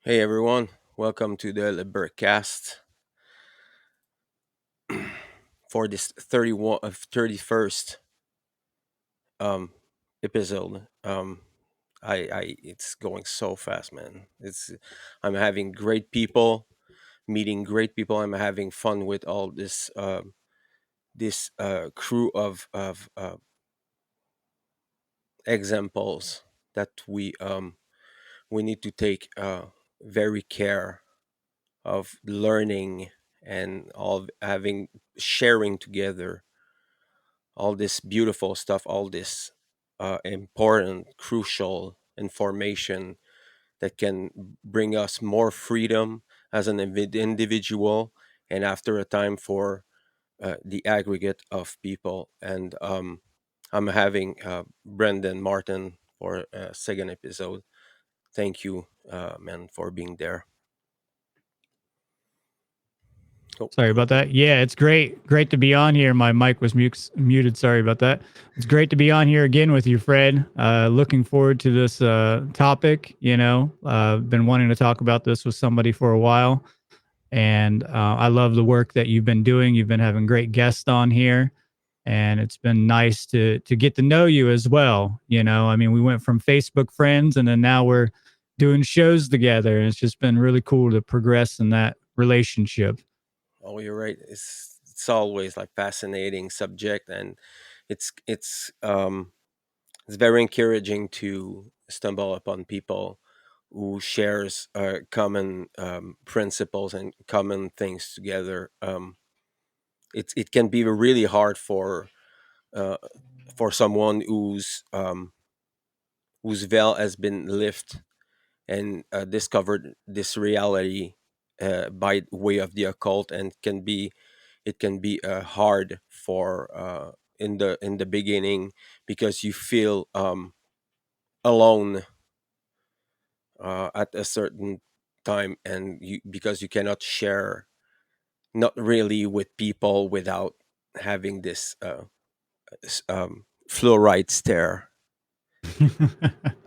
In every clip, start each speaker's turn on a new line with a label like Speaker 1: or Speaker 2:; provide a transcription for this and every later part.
Speaker 1: Hey everyone, welcome to the LIBERcast for this 31st um episode. I it's going so fast, man. I'm having great people, meeting great people. I'm having fun with all this crew of examples that we need to take very care of learning and all having sharing together all this beautiful stuff, all this important, crucial information that can bring us more freedom as an individual, and after a time for the aggregate of people. And I'm having Brendan Martin for a second episode. Thank you, man, for being there. Oh,
Speaker 2: Sorry about that. Yeah, it's great to be on here. My mic was muted. Sorry about that. It's great to be on here again with you, Fred. Looking forward to this topic. Been wanting to talk about this with somebody for a while, and I love the work that you've been doing. You've been having great guests on here, and it's been nice to get to know you as well. I mean, we went from Facebook friends, and then now we're doing shows together, and it's just been really cool to progress in that relationship.
Speaker 1: oh, you're right. It's always like fascinating subject, and it's it's um it's very encouraging to stumble upon people who shares common principles and common things together. It can be really hard uh, for someone whose veil has been lifted and discovered this reality by way of the occult, and it can be hard for in the beginning because you feel alone at a certain time, and you because you cannot share not really with people without having this fluoride stare.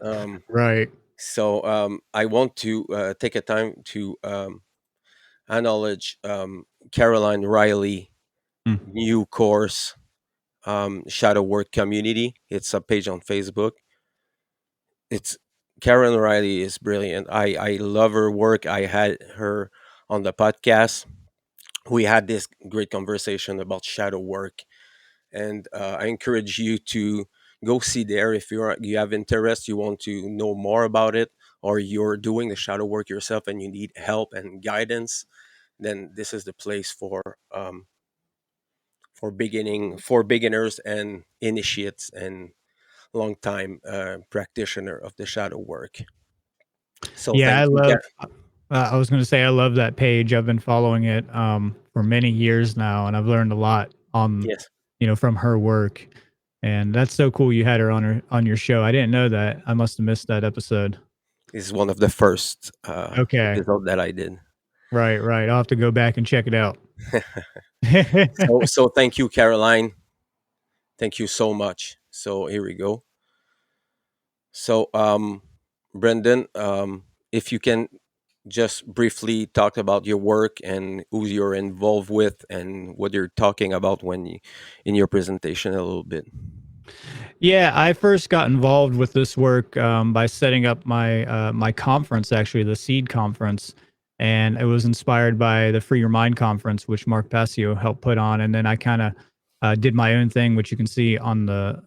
Speaker 1: um,
Speaker 2: Right.
Speaker 1: so I want to take a time to acknowledge Caroline Riley
Speaker 2: Mm.
Speaker 1: new course, shadow work community. It's a page on Facebook. It's Karen Riley is brilliant. I love her work. I had her on the podcast. We had this great conversation about shadow work, and I encourage you to go see there if you have interest, you want to know more about it, or you're doing the shadow work yourself and you need help and guidance. Then this is the place for beginners and initiates and long time practitioner of the shadow work. So
Speaker 2: Yeah,
Speaker 1: thank
Speaker 2: I
Speaker 1: you,
Speaker 2: love. I was going to say I love that page. I've been following it for many years now, and I've learned a lot
Speaker 1: Yes,
Speaker 2: from her work. And that's so cool. You had her on your show. I didn't know that. I must have missed that episode.
Speaker 1: this is one of the first
Speaker 2: Okay,
Speaker 1: episode that I did.
Speaker 2: right, right. I'll have to go back and check it out.
Speaker 1: So thank you, Caroline. Thank you so much. So here we go. So Brendan, if you can just briefly talk about your work and who you're involved with and what you're talking about when you in your presentation a little bit.
Speaker 2: Yeah, I first got involved with this work by setting up my conference, actually the Seed Conference, and it was inspired by the Free Your Mind conference, which Mark Passio helped put on, and then I kind of did my own thing, which you can see on the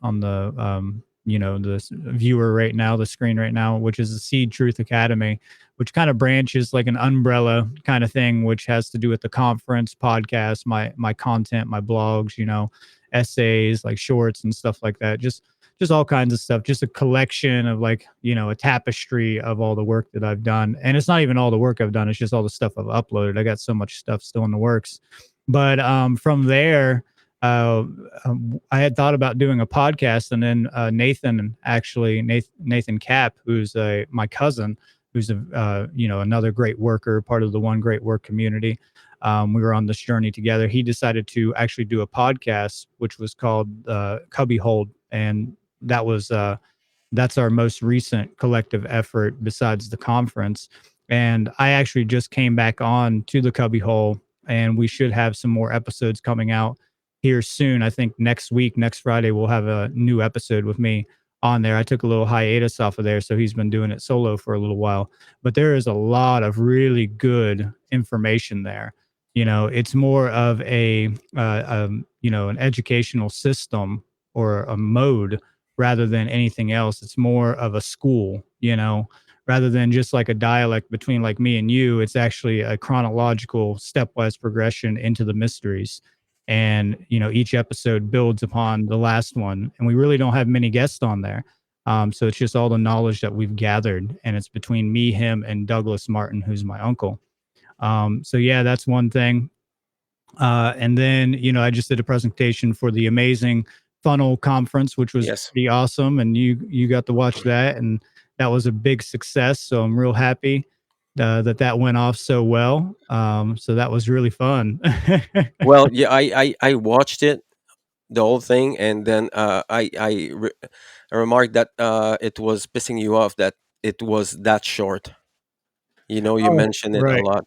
Speaker 2: viewer right now, the screen right now, which is the Seed Truth Academy, which kind of branches like an umbrella kind of thing, which has to do with the conference, podcast, my content, my blogs, essays like shorts and stuff like that, just all kinds of stuff, just a collection of like a tapestry of all the work that I've done. And it's not even all the work I've done, it's just all the stuff I've uploaded. I got so much stuff still in the works. But from there, uh, I had thought about doing a podcast, and then Nathan Cap, who's my cousin, who's another great worker, part of the One Great Work community. We were on this journey together. He decided to actually do a podcast, which was called Cubby Hold, and that was that's our most recent collective effort besides the conference. And I actually just came back on to the cubby hole, and we should have some more episodes coming out here soon. I think next week, next Friday, we'll have a new episode with me on there. I took a little hiatus off of there, so he's been doing it solo for a little while. But there is a lot of really good information there. It's more of an educational system or a mode rather than anything else. It's more of a school, rather than just like a dialect between like me and you. It's actually a chronological stepwise progression into the mysteries. And each episode builds upon the last one, and we really don't have many guests on there. So it's just all the knowledge that we've gathered, and it's between me, him, and Douglas Martin, who's my uncle. So yeah, that's one thing. And then, I just did a presentation for the amazing funnel conference, which was
Speaker 1: Yes.
Speaker 2: pretty awesome. And you got to watch that, and that was a big success. So I'm real happy that went off so well. So that was really fun.
Speaker 1: Well, yeah, I watched it, the whole thing, and then I remarked that it was pissing you off that it was that short. You
Speaker 2: Oh,
Speaker 1: mentioned it a
Speaker 2: right.
Speaker 1: lot.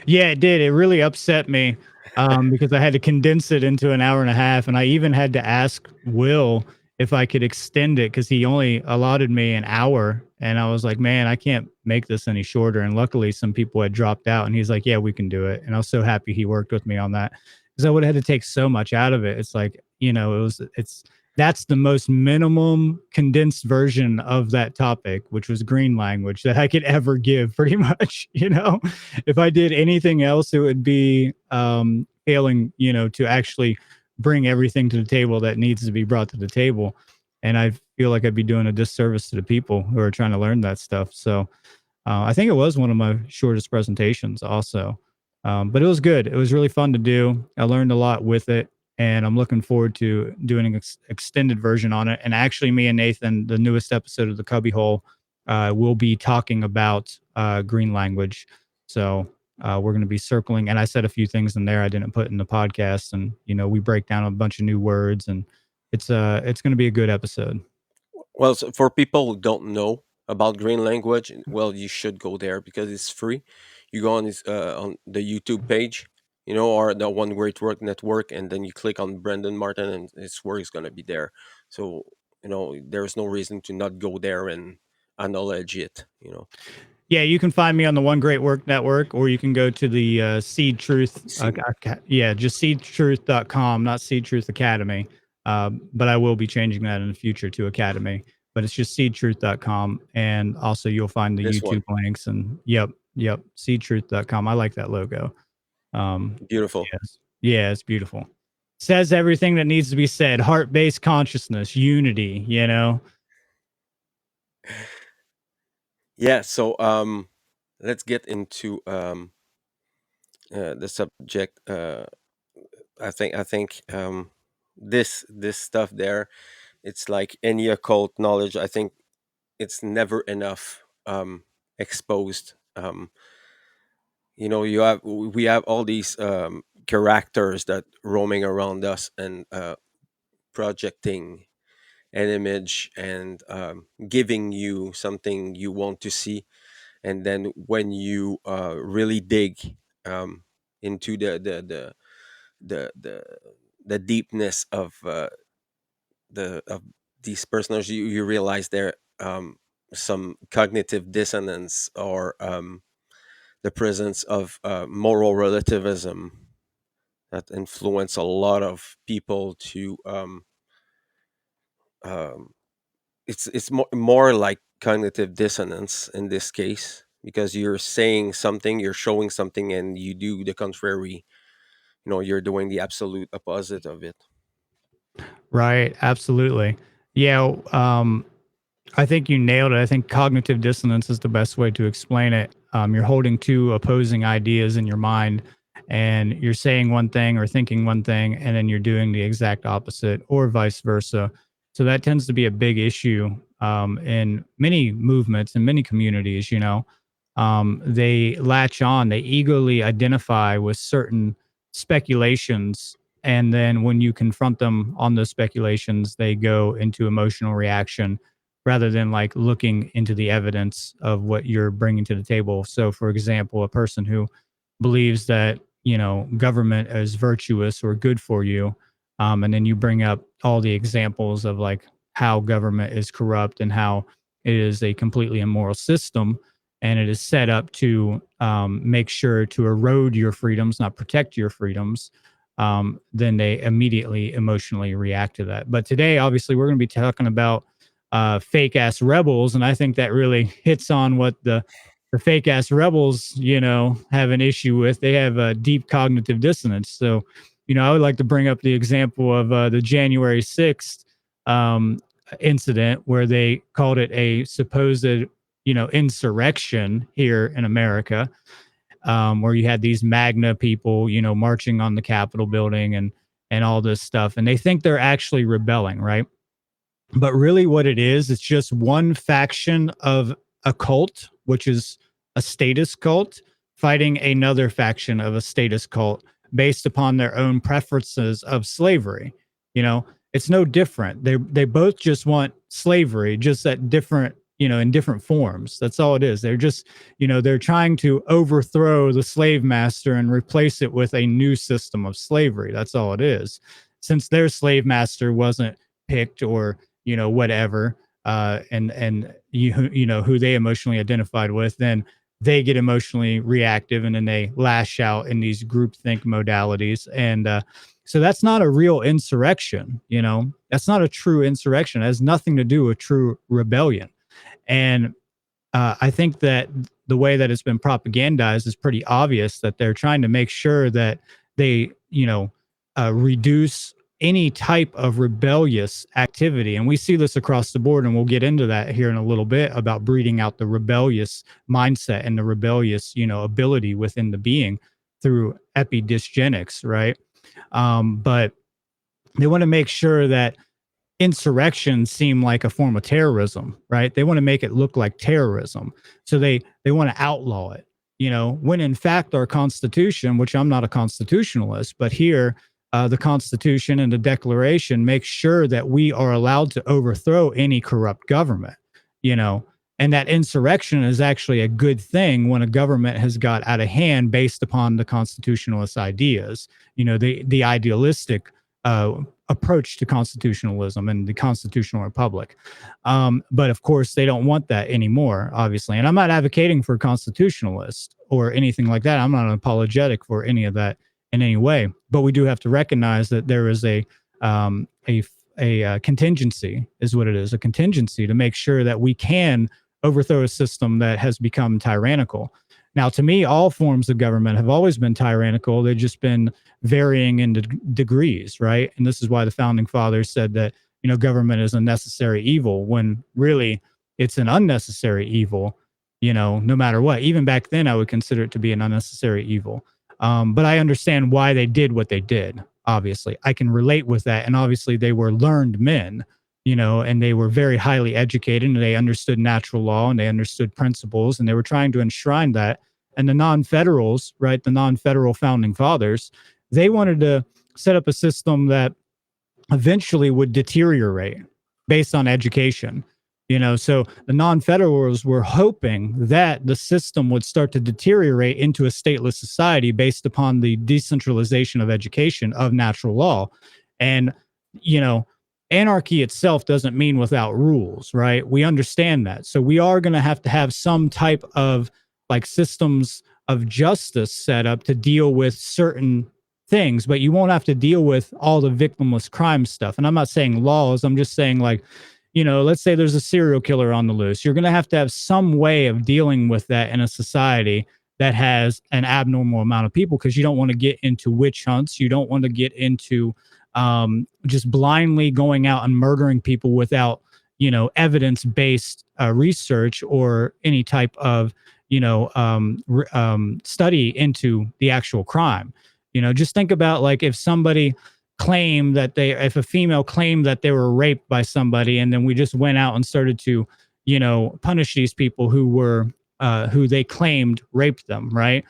Speaker 2: Yeah, it did. It really upset me because I had to condense it into an hour and a half. And I even had to ask Will if I could extend it because he only allotted me an hour. And I was like, man, I can't make this any shorter. And luckily, some people had dropped out. And he's like, yeah, we can do it. And I was so happy he worked with me on that because I would have had to take so much out of it. It's like, it's that's the most minimum condensed version of that topic, which was green language, that I could ever give, pretty much. If I did anything else, it would be failing, to actually bring everything to the table that needs to be brought to the table. And I feel like I'd be doing a disservice to the people who are trying to learn that stuff. So I think it was one of my shortest presentations, also. But it was good. It was really fun to do. I learned a lot with it, and I'm looking forward to doing an extended version on it. And actually, me and Nathan, the newest episode of the Cubby Hole, will be talking about green language. So we're going to be circling, and I said a few things in there I didn't put in the podcast, and we break down a bunch of new words, and it's going to be a good episode.
Speaker 1: Well, so for people who don't know about green language, well, you should go there because it's free. You go on the YouTube page, or the One Great Work Network, and then you click on Brendan Martin, and his work is gonna be there. So there's no reason to not go there and acknowledge it.
Speaker 2: Yeah, you can find me on the One Great Work Network, or you can go to the Seed Truth.
Speaker 1: See,
Speaker 2: Yeah, just seedtruth.com, not Seed Truth Academy. But I will be changing that in the future to Academy. But it's just seedtruth.com. And also, you'll find the
Speaker 1: this one,
Speaker 2: YouTube links. And yep, seedtruth.com. I like that logo.
Speaker 1: beautiful.
Speaker 2: Yes. Yeah, it's beautiful. Says everything that needs to be said. Heart based consciousness, unity.
Speaker 1: Yeah. So let's get into the subject. I think this stuff there, it's like any occult knowledge. I think it's never enough exposed. We have all these characters that roaming around us and projecting an image and giving you something you want to see, and then when you really dig into the the deepness of these personages, you realize there some cognitive dissonance, or the presence of moral relativism that influence a lot of people to um, it's more like cognitive dissonance in this case, because you're saying something, you're showing something, and you do the contrary. You're doing the absolute opposite of it.
Speaker 2: Right. Absolutely. Yeah. I think you nailed it. I think cognitive dissonance is the best way to explain it. You're holding two opposing ideas in your mind, and you're saying one thing or thinking one thing, and then you're doing the exact opposite, or vice versa. So that tends to be a big issue in many movements and many communities. They latch on, they eagerly identify with certain speculations, and then when you confront them on those speculations, they go into emotional reaction, rather than like looking into the evidence of what you're bringing to the table. So, for example, a person who believes that, government is virtuous or good for you, and then you bring up all the examples of like how government is corrupt and how it is a completely immoral system, and it is set up to make sure to erode your freedoms, not protect your freedoms. Then they immediately emotionally react to that. But today, obviously, we're going to be talking about fake ass rebels, and I think that really hits on what the fake ass rebels, have an issue with. They have a deep cognitive dissonance. So, I would like to bring up the example of the January 6th um, incident where they called it a supposed, insurrection here in America, where you had these MAGNA people, marching on the Capitol building and all this stuff, and they think they're actually rebelling, right? But really, what it is, it's just one faction of a cult, which is a status cult, fighting another faction of a status cult based upon their own preferences of slavery. You know, it's no different. They both just want slavery, just at different, in different forms. That's all it is. They're just, they're trying to overthrow the slave master and replace it with a new system of slavery. That's all it is. Since their slave master wasn't picked or whatever, and who they emotionally identified with, then they get emotionally reactive and then they lash out in these groupthink modalities. And so that's not a real insurrection. That's not a true insurrection. It has nothing to do with true rebellion. And I think that the way that it's been propagandized is pretty obvious, that they're trying to make sure that they, reduce any type of rebellious activity. And we see this across the board. And we'll get into that here in a little bit about breeding out the rebellious mindset and the rebellious, ability within the being through epidysgenics, right? But they want to make sure that insurrections seem like a form of terrorism, right? They want to make it look like terrorism. So they want to outlaw it, when in fact our Constitution, which I'm not a constitutionalist, but here the Constitution and the Declaration make sure that we are allowed to overthrow any corrupt government, you know, and that insurrection is actually a good thing when a government has got out of hand based upon the constitutionalist ideas, the idealistic uh, approach to constitutionalism and the constitutional republic. But of course, they don't want that anymore, obviously. And I'm not advocating for constitutionalists or anything like that. I'm not apologetic for any of that in any way. But we do have to recognize that there is a contingency, is what it is, a contingency to make sure that we can overthrow a system that has become tyrannical. Now, to me, all forms of government have always been tyrannical. They've just been varying in degrees, right? And this is why the founding fathers said that, government is a necessary evil, when really it's an unnecessary evil, no matter what. Even back then, I would consider it to be an unnecessary evil. But I understand why they did what they did, obviously. I can relate with that. And obviously, they were learned men, and they were very highly educated, and they understood natural law and they understood principles, and they were trying to enshrine that. And the non-federals, right, the non-federal founding fathers, they wanted to set up a system that eventually would deteriorate based on education. So the non-federals were hoping that the system would start to deteriorate into a stateless society based upon the decentralization of education of natural law. And, anarchy itself doesn't mean without rules, right? We understand that. So we are going to have some type of like systems of justice set up to deal with certain things, but you won't have to deal with all the victimless crime stuff. And I'm not saying laws, I'm just saying, like, let's say there's a serial killer on the loose. You're going to have some way of dealing with that in a society that has an abnormal amount of people, because you don't want to get into witch hunts. You don't want to get into just blindly going out and murdering people without, evidence-based research or any type of, study into the actual crime. Just think about, like, if somebody if a female claimed that they were raped by somebody, and then we just went out and started to, punish these people who they claimed raped them, right?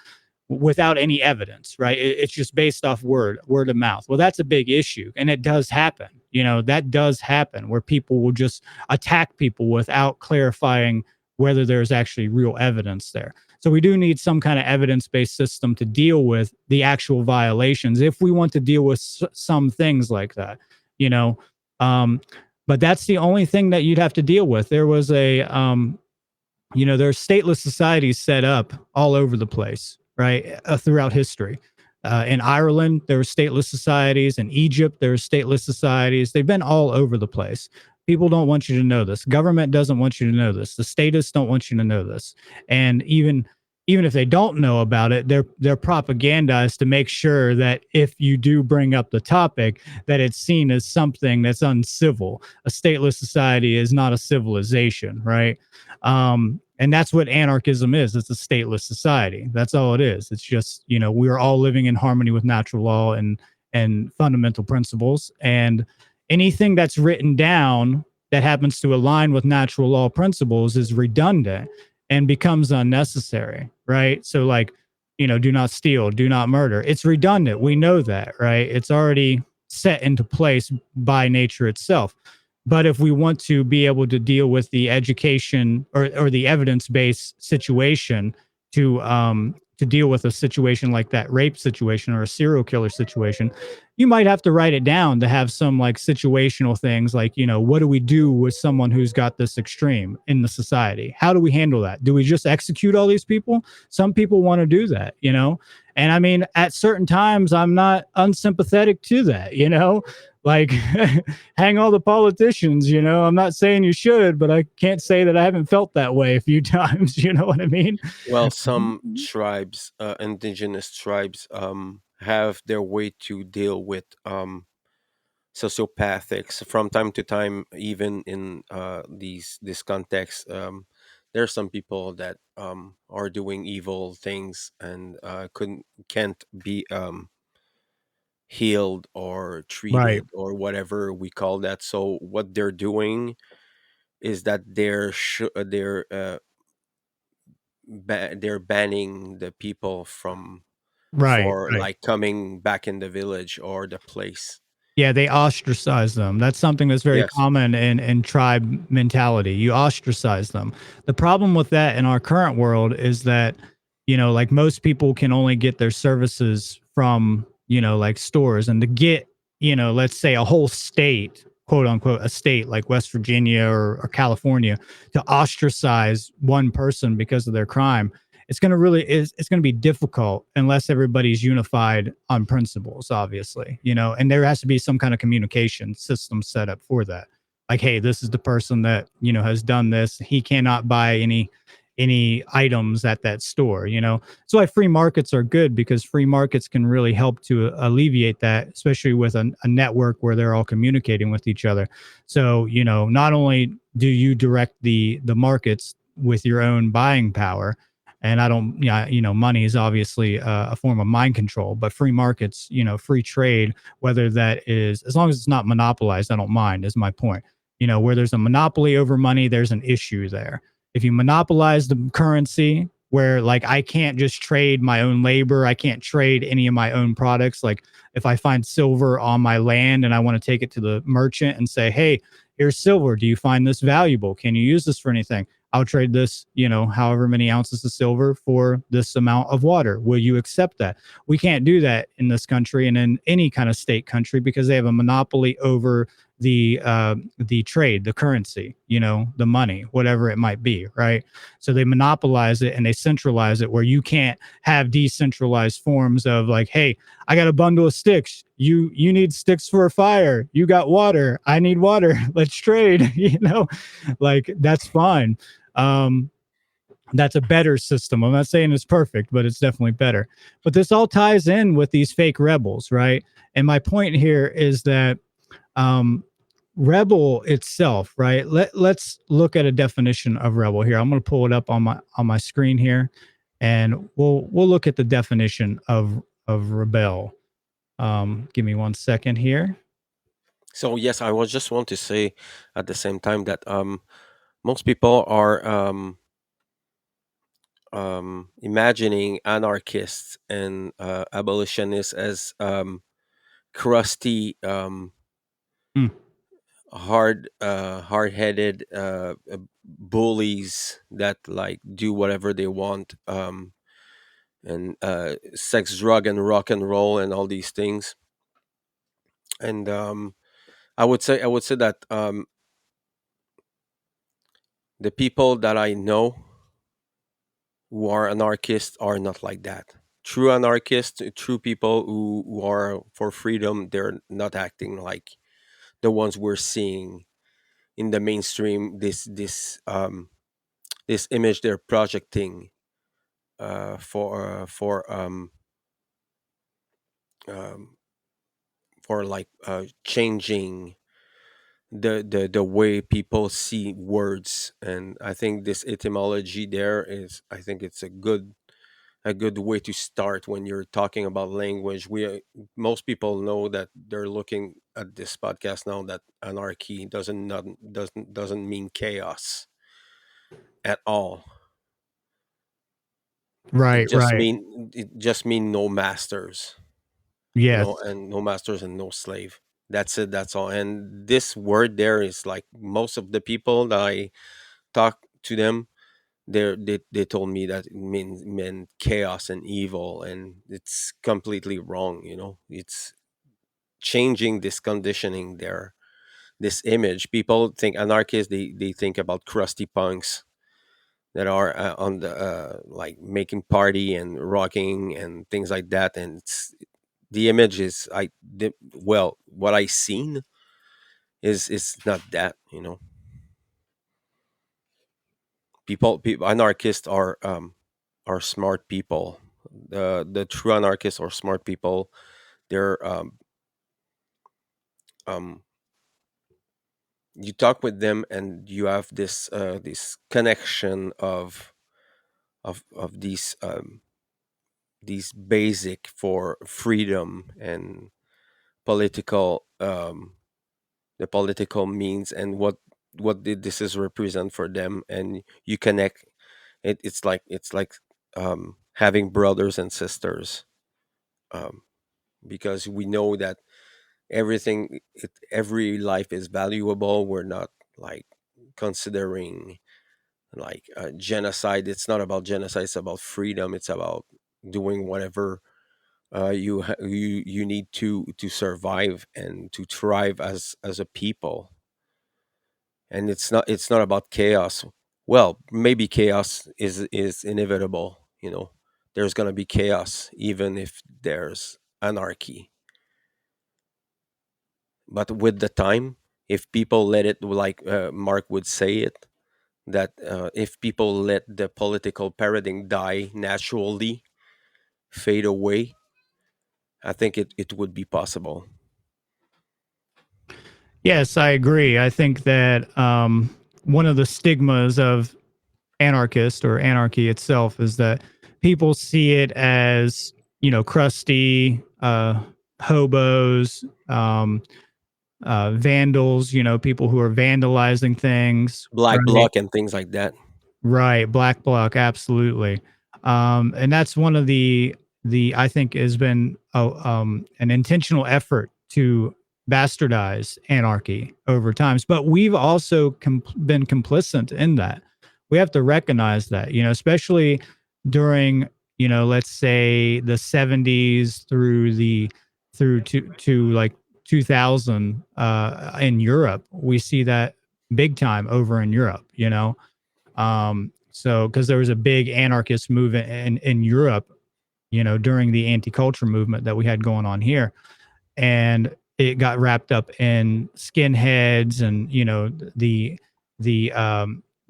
Speaker 2: Without any evidence, right? It's just based off word of mouth. Well, that's a big issue, and it does happen. That does happen where people will just attack people without clarifying whether there's actually real evidence there. So we do need some kind of evidence-based system to deal with the actual violations if we want to deal with some things like that, you know. Um, but that's the only thing that you'd have to deal with. There was there's stateless societies set up all over the place, right? Throughout history. In Ireland, there were stateless societies. In Egypt, there were stateless societies. They've been all over the place. People don't want you to know this. Government doesn't want you to know this. The statists don't want you to know this. And even if they don't know about it, they're propagandized to make sure that if you do bring up the topic, that it's seen as something that's uncivil. A stateless society is not a civilization, right? And that's what anarchism is. It's a stateless society. That's all it is. It's just, we're all living in harmony with natural law and fundamental principles. And anything that's written down that happens to align with natural law principles is redundant and becomes unnecessary, right? So, like, do not steal, do not murder. It's redundant. We know that, right? It's already set into place by nature itself. But if we want to be able to deal with the education or the evidence based situation to deal with a situation like that rape situation or a serial killer situation, you might have to write it down to have some like situational things like, what do we do with someone who's got this extreme in the society? How do we handle that? Do we just execute all these people? Some people want to do that. And I mean, at certain times, I'm not unsympathetic to that. Like hang all the politicians. I'm not saying you should, but I can't say that I haven't felt that way a few times. You know what I mean?
Speaker 1: Well, some tribes, indigenous tribes, have their way to deal with sociopathics from time to time. Even in this context, there are some people that are doing evil things and can't be healed or
Speaker 2: Right.
Speaker 1: treated or whatever we call that. So what they're doing is that they're banning the people from
Speaker 2: Right.
Speaker 1: for
Speaker 2: Right.
Speaker 1: like coming back in the village or the place.
Speaker 2: Yeah, they ostracize them. That's something that's very
Speaker 1: Yes.
Speaker 2: common in tribe mentality. You ostracize them. The problem with that in our current world is that, like most people can only get their services from, like stores and to get, let's say a whole state, quote unquote, a state like West Virginia or California to ostracize one person because of their crime. It's going to be difficult unless everybody's unified on principles, obviously, and there has to be some kind of communication system set up for that. Like, hey, this is the person that has done this. He cannot buy any items at that store. That's why free markets are good, because free markets can really help to alleviate that, especially with a network where they're all communicating with each other. So not only do you direct the markets with your own buying power, and I don't, yeah, money is obviously a form of mind control, but free markets, free trade, whether that is, as long as it's not monopolized, I don't mind, is my point. Where there's a monopoly over money, there's an issue there. If you monopolize the currency, where like I can't just trade my own labor, I can't trade any of my own products. Like if I find silver on my land and I want to take it to the merchant and say, hey, here's silver. Do you find this valuable? Can you use this for anything? I'll trade this, however many ounces of silver for this amount of water. Will you accept that? We can't do that in this country and in any kind of state country because they have a monopoly over the trade, the currency, the money, whatever it might be, right? So they monopolize it and they centralize it where you can't have decentralized forms of like, hey, I got a bundle of sticks. You need sticks for a fire. You got water. I need water. Let's trade. Like that's fine. Um, that's a better system. I'm not saying it's perfect, but it's definitely better. But this all ties in with these fake rebels, right? And my point here is that um, rebel itself, right? Let's look at a definition of rebel here. I'm going to pull it up on my screen here, and we'll look at the definition of rebel. Give me 1 second here.
Speaker 1: So yes, I was just want to say at the same time that most people are imagining anarchists and abolitionists as crusty, hard-headed bullies that like do whatever they want, and sex, drug, and rock and roll, and all these things. And I would say that the people that I know who are anarchists are not like that. True anarchists, true people who are for freedom, they're not acting like the ones we're seeing in the mainstream. This image they're projecting um, for like changing the way people see words. And I think this etymology there is, I think it's a good way to start when you're talking about language. Most people know that they're looking at this podcast now that anarchy doesn't mean chaos at all.
Speaker 2: Right, right.
Speaker 1: It just mean no masters,
Speaker 2: Yes.
Speaker 1: and no masters and no slave. That's it. That's all. And this word there is like, most of the people that I talk to them, they told me that it meant chaos and evil, and it's completely wrong. It's changing this conditioning there. This image, people think anarchists, they think about crusty punks that are on the like making party and rocking and things like that. And the image is, well, what I seen is not that. People, anarchists are smart people. The true anarchists are smart people. They're um you talk with them and you have this connection of these basic for freedom and political the political means, and what did this is represent for them, and you connect. It's like having brothers and sisters, um, because we know that every life is valuable. We're not like considering like genocide. It's not about genocide, it's about freedom. It's about doing whatever you need to survive and to thrive as a people. And it's not about chaos. Well, maybe chaos is inevitable. There's going to be chaos even if there's anarchy. But with the time, if people let it, like Mark would say it, that if people let the political paradigm die naturally, fade away, I think it would be possible.
Speaker 2: Yes, I agree. I think that one of the stigmas of anarchist or anarchy itself is that people see it as, crusty, hobos, vandals, people who are vandalizing things,
Speaker 1: Black
Speaker 2: right?
Speaker 1: bloc and things like that.
Speaker 2: Right, black bloc, absolutely. And that's one of the I think has been an intentional effort to bastardize anarchy over times. But we've also been complicit in that. We have to recognize that, especially during, let's say the 70s through to like 2000 in Europe. We see that big time over in Europe. So because there was a big anarchist movement in Europe, during the anti-culture movement that we had going on here, and it got wrapped up in skinheads and the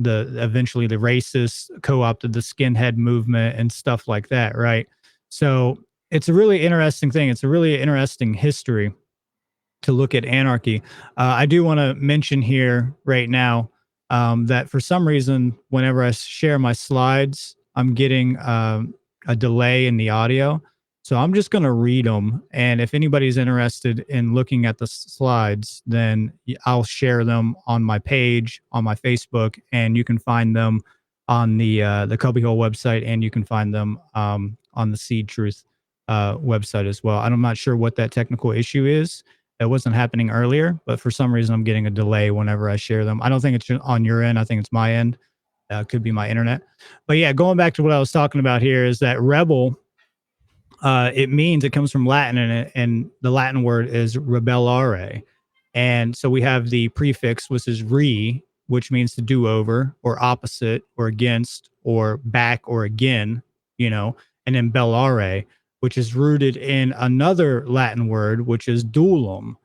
Speaker 2: eventually the racists co-opted the skinhead movement and stuff like that, right? So it's a really interesting thing. It's a really interesting history to look at anarchy. I do want to mention here right now that for some reason, whenever I share my slides, I'm getting a delay in the audio. So I'm just going to read them. And if anybody's interested in looking at the slides, then I'll share them on my page, on my Facebook, and you can find them on the Cubbyhole website, and you can find them on the Seed Truth website as well. I'm not sure what that technical issue is, It wasn't happening earlier, but for some reason I'm getting a delay whenever I share them. I don't think it's on your end. I think it's my end. Could be my internet. But yeah, going back to what I was talking about here is that rebel, it comes from Latin, and the Latin word is rebellare. And so we have the prefix, which is re, which means to do over or opposite or against or back or again, and then bellare, which is rooted in another Latin word, which is dulum.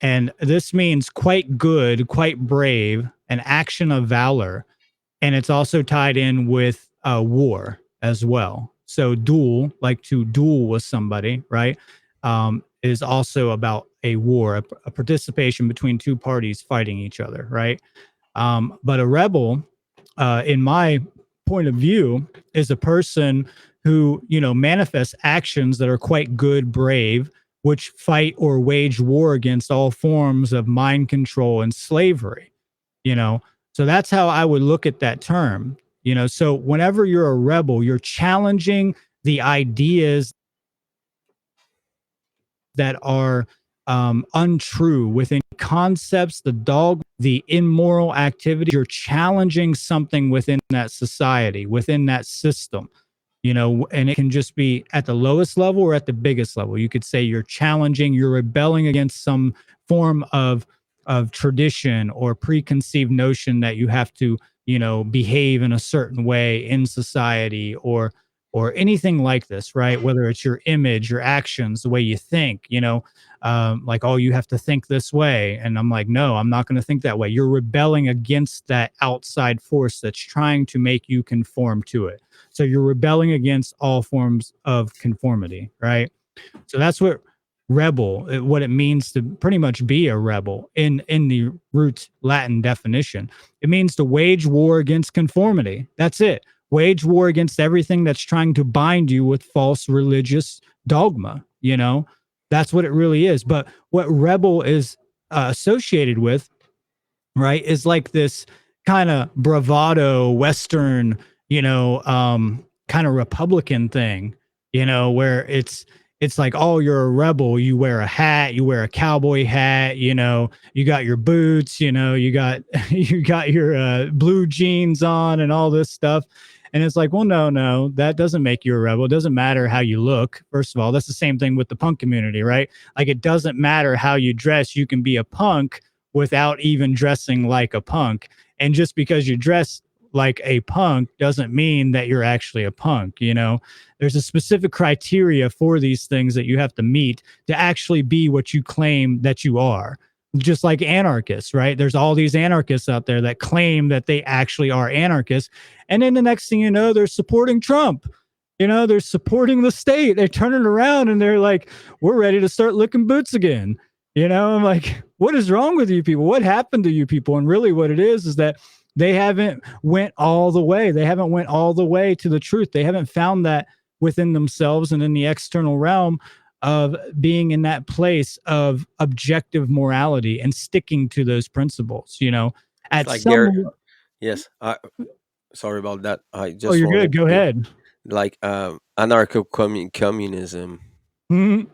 Speaker 2: And this means quite good, quite brave, an action of valor, and it's also tied in with war as well. So duel, like to duel with somebody, right, is also about a war, a participation between two parties fighting each other, right? But a rebel, in my point of view, is a person who manifests actions that are quite good, brave, which fight or wage war against all forms of mind control and slavery you know so that's how I would look at that term. So whenever you're a rebel, you're challenging the ideas that are untrue within concepts, the dog, the immoral activity. You're challenging something within that society, within that system. And it can just be at the lowest level or at the biggest level. You could say you're rebelling against some form of tradition or preconceived notion that you have to, behave in a certain way in society, or anything like this, right? Whether it's your image, your actions, the way you think, like, oh, you have to think this way. And I'm like, no, I'm not going to think that way. You're rebelling against that outside force that's trying to make you conform to it. So you're rebelling against all forms of conformity, right? So that's what it means to pretty much be a rebel in the root Latin definition. It means to wage war against conformity. That's it. Wage war against everything that's trying to bind you with false religious dogma. That's what it really is. But what rebel is associated with, right, is like this kind of bravado Western, kind of Republican thing, where it's like, oh, you're a rebel. You wear a hat, you wear a cowboy hat, you got your boots, you got you got your blue jeans on and all this stuff. And it's like, well, no, that doesn't make you a rebel. It doesn't matter how you look. First of all, that's the same thing with the punk community, right? Like, it doesn't matter how you dress. You can be a punk without even dressing like a punk. And just because you dress like a punk doesn't mean that you're actually a punk. There's a specific criteria for these things that you have to meet to actually be what you claim that you are. Just like anarchists, right? There's all these anarchists out there that claim that they actually are anarchists. And then the next thing you know, they're supporting Trump. They're supporting the state. They turn it around and they're like, we're ready to start licking boots again. I'm like, what is wrong with you people? What happened to you people? And really what it is that they haven't went all the way. They haven't went all the way to the truth. They haven't found that within themselves and in the external realm of being in that place of objective morality and sticking to those principles.
Speaker 1: It's
Speaker 2: At
Speaker 1: like they're,
Speaker 2: some
Speaker 1: yes, sorry about that. I
Speaker 2: Oh,
Speaker 1: just
Speaker 2: you're
Speaker 1: wanted
Speaker 2: good. Go
Speaker 1: to,
Speaker 2: ahead.
Speaker 1: like, anarcho communism.
Speaker 2: Mhm.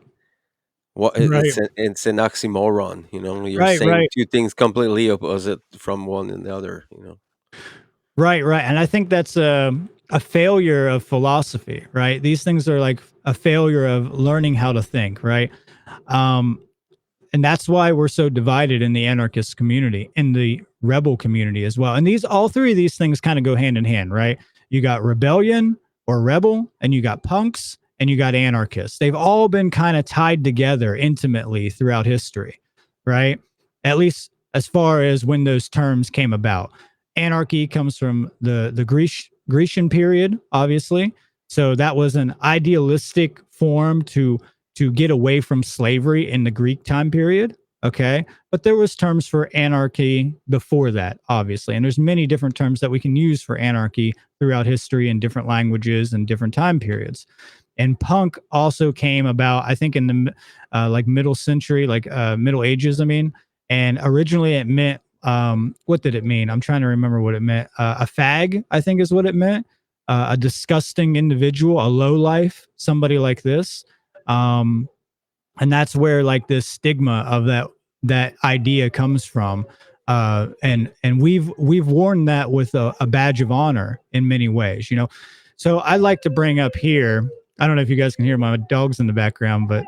Speaker 1: What
Speaker 2: Right.
Speaker 1: it's an oxymoron. You're
Speaker 2: Right,
Speaker 1: saying
Speaker 2: right.
Speaker 1: two things completely opposite from one another.
Speaker 2: Right, right. And I think that's a failure of philosophy, right? These things are like a failure of learning how to think, right? Um, and that's why we're so divided in the anarchist community, in the rebel community as well. And all three of these things kind of go hand in hand, right? You got rebellion or rebel, and you got punks, and you got anarchists. They've all been kind of tied together intimately throughout history, right? At least as far as when those terms came about. Anarchy comes from the Grecian period, obviously. So that was an idealistic form to get away from slavery in the Greek time period. Okay. But there was terms for anarchy before that, obviously. And there's many different terms that we can use for anarchy throughout history in different languages and different time periods. And punk also came about, I think, in the like middle century, like Middle Ages, I mean. And originally it meant, what did it mean? I'm trying to remember what it meant. A fag, I think, is what it meant. A disgusting individual, a low life, somebody like this. Um, And that's where like this stigma of that idea comes from. And we've worn that with a badge of honor in many ways, you know. So I like to bring up here, I don't know if you guys can hear my dogs in the background, but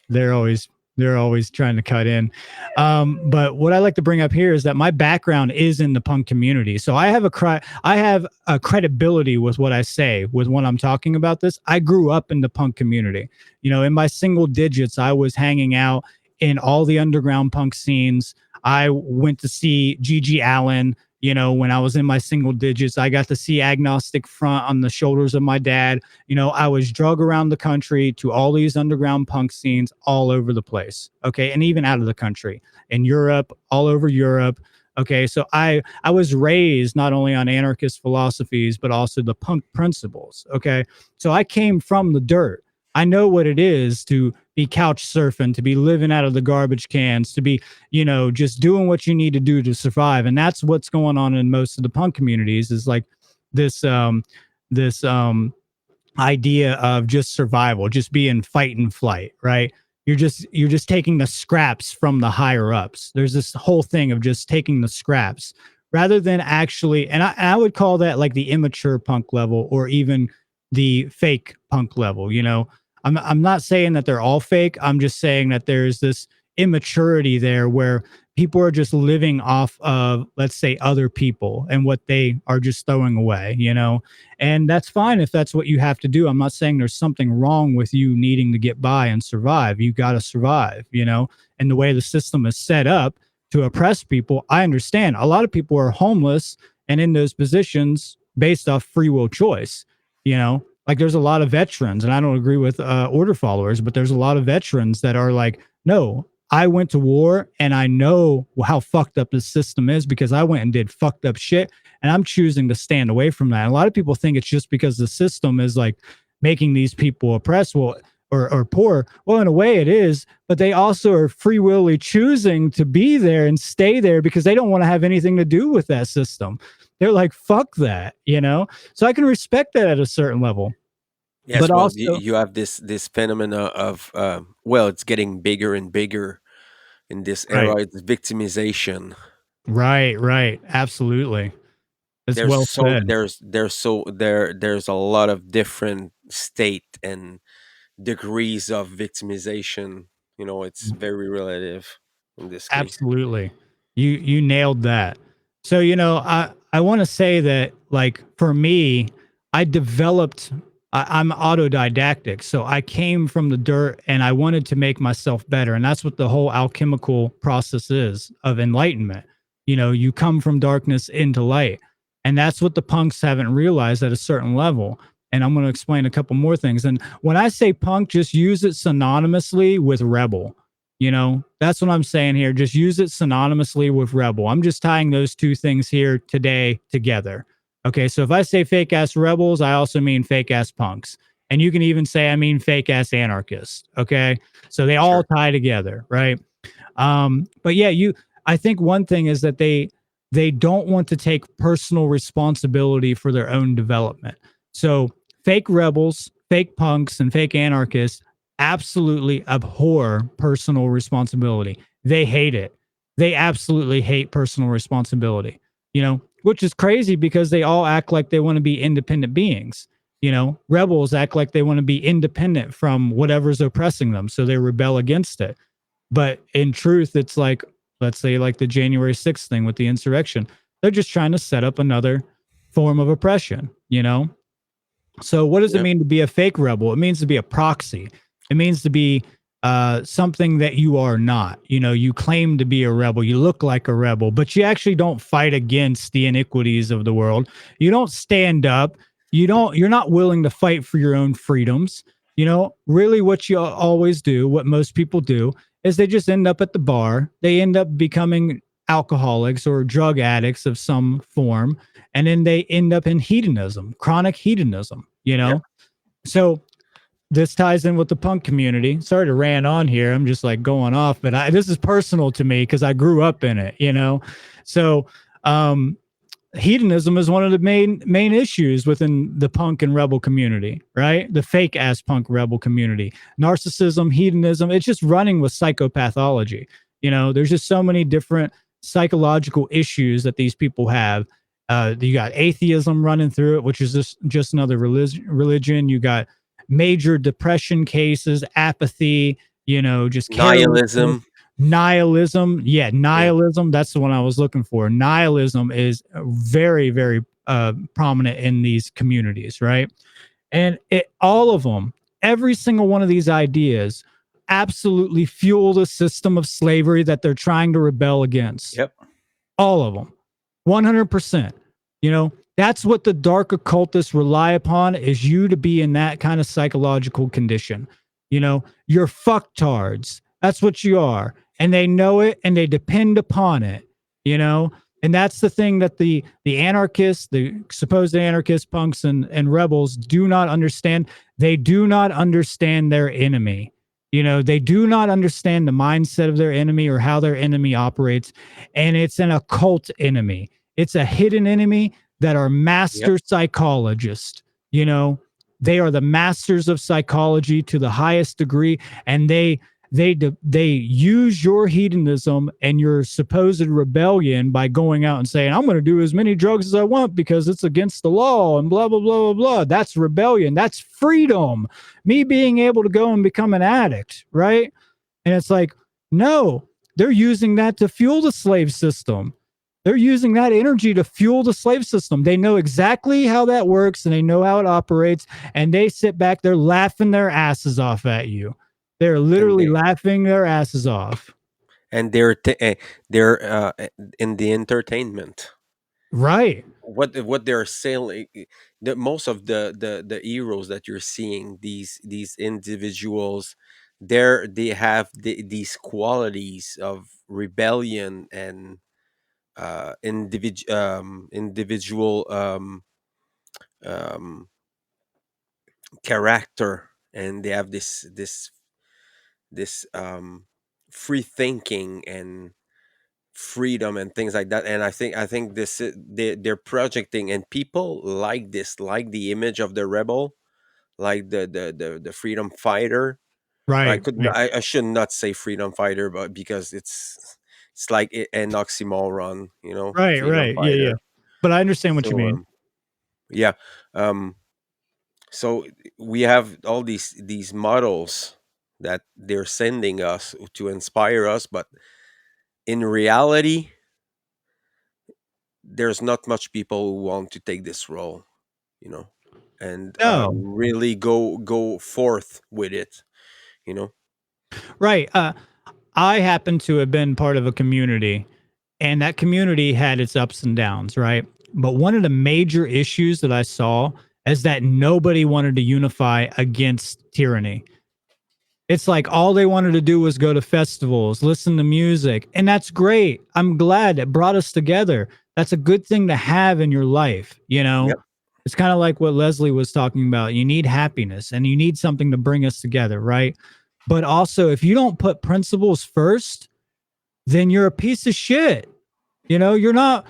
Speaker 2: they're always they're always trying to cut in. But what I like to bring up here is that my background is in the punk community, so I have a credibility with what I say, with when I'm talking about this. I grew up in the punk community. You know, in my single digits, I was hanging out in all the underground punk scenes. I went to see Gigi Allen. You know, when I was in my single digits, I got to see Agnostic Front on the shoulders of my dad. You know, I was drug around the country to all these underground punk scenes all over the place. Okay. And even out of the country, in Europe, all over Europe. Okay. So I was raised not only on anarchist philosophies, but also the punk principles. Okay. So I came from the dirt. I know what it is to be couch surfing, to be living out of the garbage cans, to be, you know, just doing what you need to do to survive. And that's what's going on in most of the punk communities, is like this this idea of just survival, just being fight and flight, right? You're just taking the scraps from the higher ups. There's this whole thing of just taking the scraps rather than actually, and I would call that like the immature punk level, or even the fake punk level. You know, I'm not saying that they're all fake. I'm just saying that there's this immaturity there where people are just living off of, let's say, other people and what they are just throwing away, you know. And that's fine if that's what you have to do. I'm not saying there's something wrong with you needing to get by and survive. You got to survive, you know. And the way the system is set up to oppress people, I understand. A lot of people are homeless and in those positions based off free will choice, you know. Like there's a lot of veterans, and I don't agree with order followers, but there's a lot of veterans that are like, no, I went to war and I know how fucked up this system is because I went and did fucked up shit, and I'm choosing to stand away from that. And a lot of people think it's just because the system is like making these people oppressed, well, or poor. Well, in a way it is, but they also are free willly choosing to be there and stay there because they don't want to have anything to do with that system. They're like, fuck that, you know? So I can respect that at a certain level. But
Speaker 1: Yes, well,
Speaker 2: also,
Speaker 1: you have this phenomena of well, it's getting bigger and bigger in this era.
Speaker 2: right,
Speaker 1: It's victimization.
Speaker 2: right. Absolutely. It's well said.
Speaker 1: There's a lot of different state and degrees of victimization. You know, it's very relative in this case.
Speaker 2: Absolutely. You nailed that. So, you know, I want to say that like for me, I developed I'm autodidactic. So I came from the dirt and I wanted to make myself better. And that's what the whole alchemical process is of enlightenment. You know, you come from darkness into light. And that's what the punks haven't realized at a certain level. And I'm going to explain a couple more things. And when I say punk, just use it synonymously with rebel. You know, that's what I'm saying here. Just use it synonymously with rebel. I'm just tying those two things here today together. Okay, so if I say fake ass rebels, I also mean fake ass punks. And you can even say I mean fake ass anarchists. Okay, so they all
Speaker 1: Sure.
Speaker 2: tie together, right? But yeah, I think one thing is that they don't want to take personal responsibility for their own development. So fake rebels, fake punks, and fake anarchists absolutely abhor personal responsibility. They hate it. They absolutely hate personal responsibility, you know, which is crazy because they all act like they want to be independent beings. You know, rebels act like they want to be independent from whatever's oppressing them. So they rebel against it. But in truth, it's like, let's say, like the January 6th thing with the insurrection. They're just trying to set up another form of oppression, you know? So, what does it
Speaker 1: Yeah.
Speaker 2: mean to be a fake rebel? It means to be a proxy. It means to be something that you are not. You know, you claim to be a rebel. You look like a rebel, but you actually don't fight against the iniquities of the world. You don't stand up. You don't. You're not willing to fight for your own freedoms. You know, really, what you always do, what most people do, is they just end up at the bar. They end up becoming alcoholics or drug addicts of some form, and then they end up in hedonism, chronic hedonism, you
Speaker 1: Yeah.
Speaker 2: know? So this ties in with the punk community. Sorry to rant on here. I'm just like going off, but this is personal to me because I grew up in it, you know? So, um, hedonism is one of the main issues within the punk and rebel community, right? The fake ass punk rebel community. Narcissism, hedonism, it's just running with psychopathology. There's just so many different psychological issues that these people have. You got atheism running through it, which is just another religion. You got major depression cases, apathy, just carelessness,
Speaker 1: Nihilism.
Speaker 2: nihilism. Yeah,
Speaker 1: Yeah.
Speaker 2: nihilism. That's the one I was looking for. Nihilism is very, very prominent in these communities, right? And all of them, every single one of these ideas, absolutely fuel the system of slavery that they're trying to rebel against.
Speaker 1: Yep.
Speaker 2: All of them, 100%. That's what the dark occultists rely upon, is you to be in that kind of psychological condition. You're fucktards. That's what you are. And they know it and they depend upon it, you know? And that's the thing that the anarchists, the supposed anarchists, punks, and rebels do not understand. They do not understand their enemy. They do not understand the mindset of their enemy or how their enemy operates. And it's an occult enemy. It's a hidden enemy that are
Speaker 1: Yep.
Speaker 2: master psychologists. You know, they are the masters of psychology to the highest degree, and they use your hedonism and your supposed rebellion by going out and saying, I'm going to do as many drugs as I want because it's against the law and blah blah blah blah blah. That's rebellion. That's freedom. Me being able to go and become an addict, right? And it's like, no, they're using that to fuel the slave system. They're using that energy to fuel the slave system. They know exactly how that works and they know how it operates. And they sit back, they're laughing their asses off at you. They're
Speaker 1: And
Speaker 2: literally
Speaker 1: they
Speaker 2: laughing their asses off.
Speaker 1: and they're in the entertainment.
Speaker 2: Right.
Speaker 1: What they're selling, most of the heroes that you're seeing, these individuals, they have these qualities of rebellion and individual um, character, and they have this free thinking and freedom and things like that. And I think they're projecting, and people like this, like the image of the rebel, like the freedom fighter. I
Speaker 2: Right.
Speaker 1: could
Speaker 2: Right.
Speaker 1: not, I should not say freedom fighter, but because it's like an oxymoron,
Speaker 2: Right.
Speaker 1: freedom
Speaker 2: Right. Yeah. Yeah.
Speaker 1: fighter.
Speaker 2: But I understand what you
Speaker 1: So
Speaker 2: mean.
Speaker 1: yeah. um so we have all these models that they're sending us to inspire us, but in reality there's not much people who want to take this role, you know and
Speaker 2: No.
Speaker 1: really go forth with it, you know
Speaker 2: Right. I happen to have been part of a community, and that community had its ups and downs, right? But one of the major issues that I saw is that nobody wanted to unify against tyranny. It's like all they wanted to do was go to festivals, listen to music, and that's great. I'm glad it brought us together. That's a good thing to have in your life.
Speaker 1: Yep.
Speaker 2: It's kind of like what Leslie was talking about. You need happiness and you need something to bring us together, right? But also, if you don't put principles first, then you're a piece of shit. You're not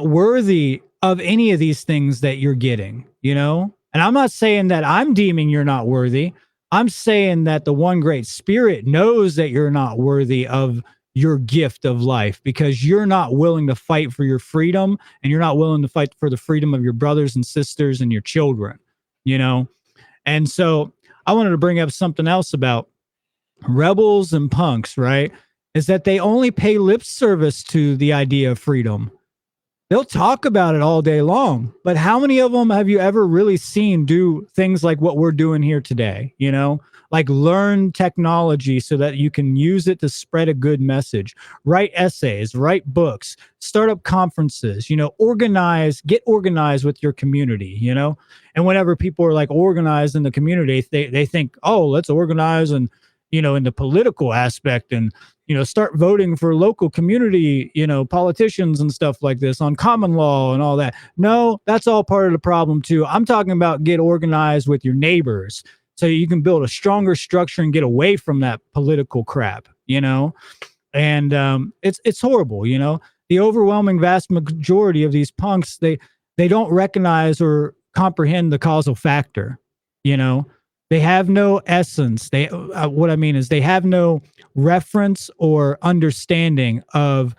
Speaker 2: worthy of any of these things that you're getting. And I'm not saying that I'm deeming you're not worthy. I'm saying that the one great spirit knows that you're not worthy of your gift of life because you're not willing to fight for your freedom and you're not willing to fight for the freedom of your brothers and sisters and your children, you know? And so I wanted to bring up something else about rebels and punks, right? Is that they only pay lip service to the idea of freedom. They'll talk about it all day long, but how many of them have you ever really seen do things like what we're doing here today? Like learn technology so that you can use it to spread a good message, write essays, write books, start up conferences, get organized with your community. And whenever people are like organized in the community, they think, oh, let's organize and, in the political aspect and start voting for local community, politicians and stuff like this on common law and all that. No, that's all part of the problem too. I'm talking about get organized with your neighbors so you can build a stronger structure and get away from that political crap. And it's horrible. the overwhelming vast majority of these punks, they don't recognize or comprehend the causal factor. You know, they have no essence. They what I mean is they have no reference or understanding of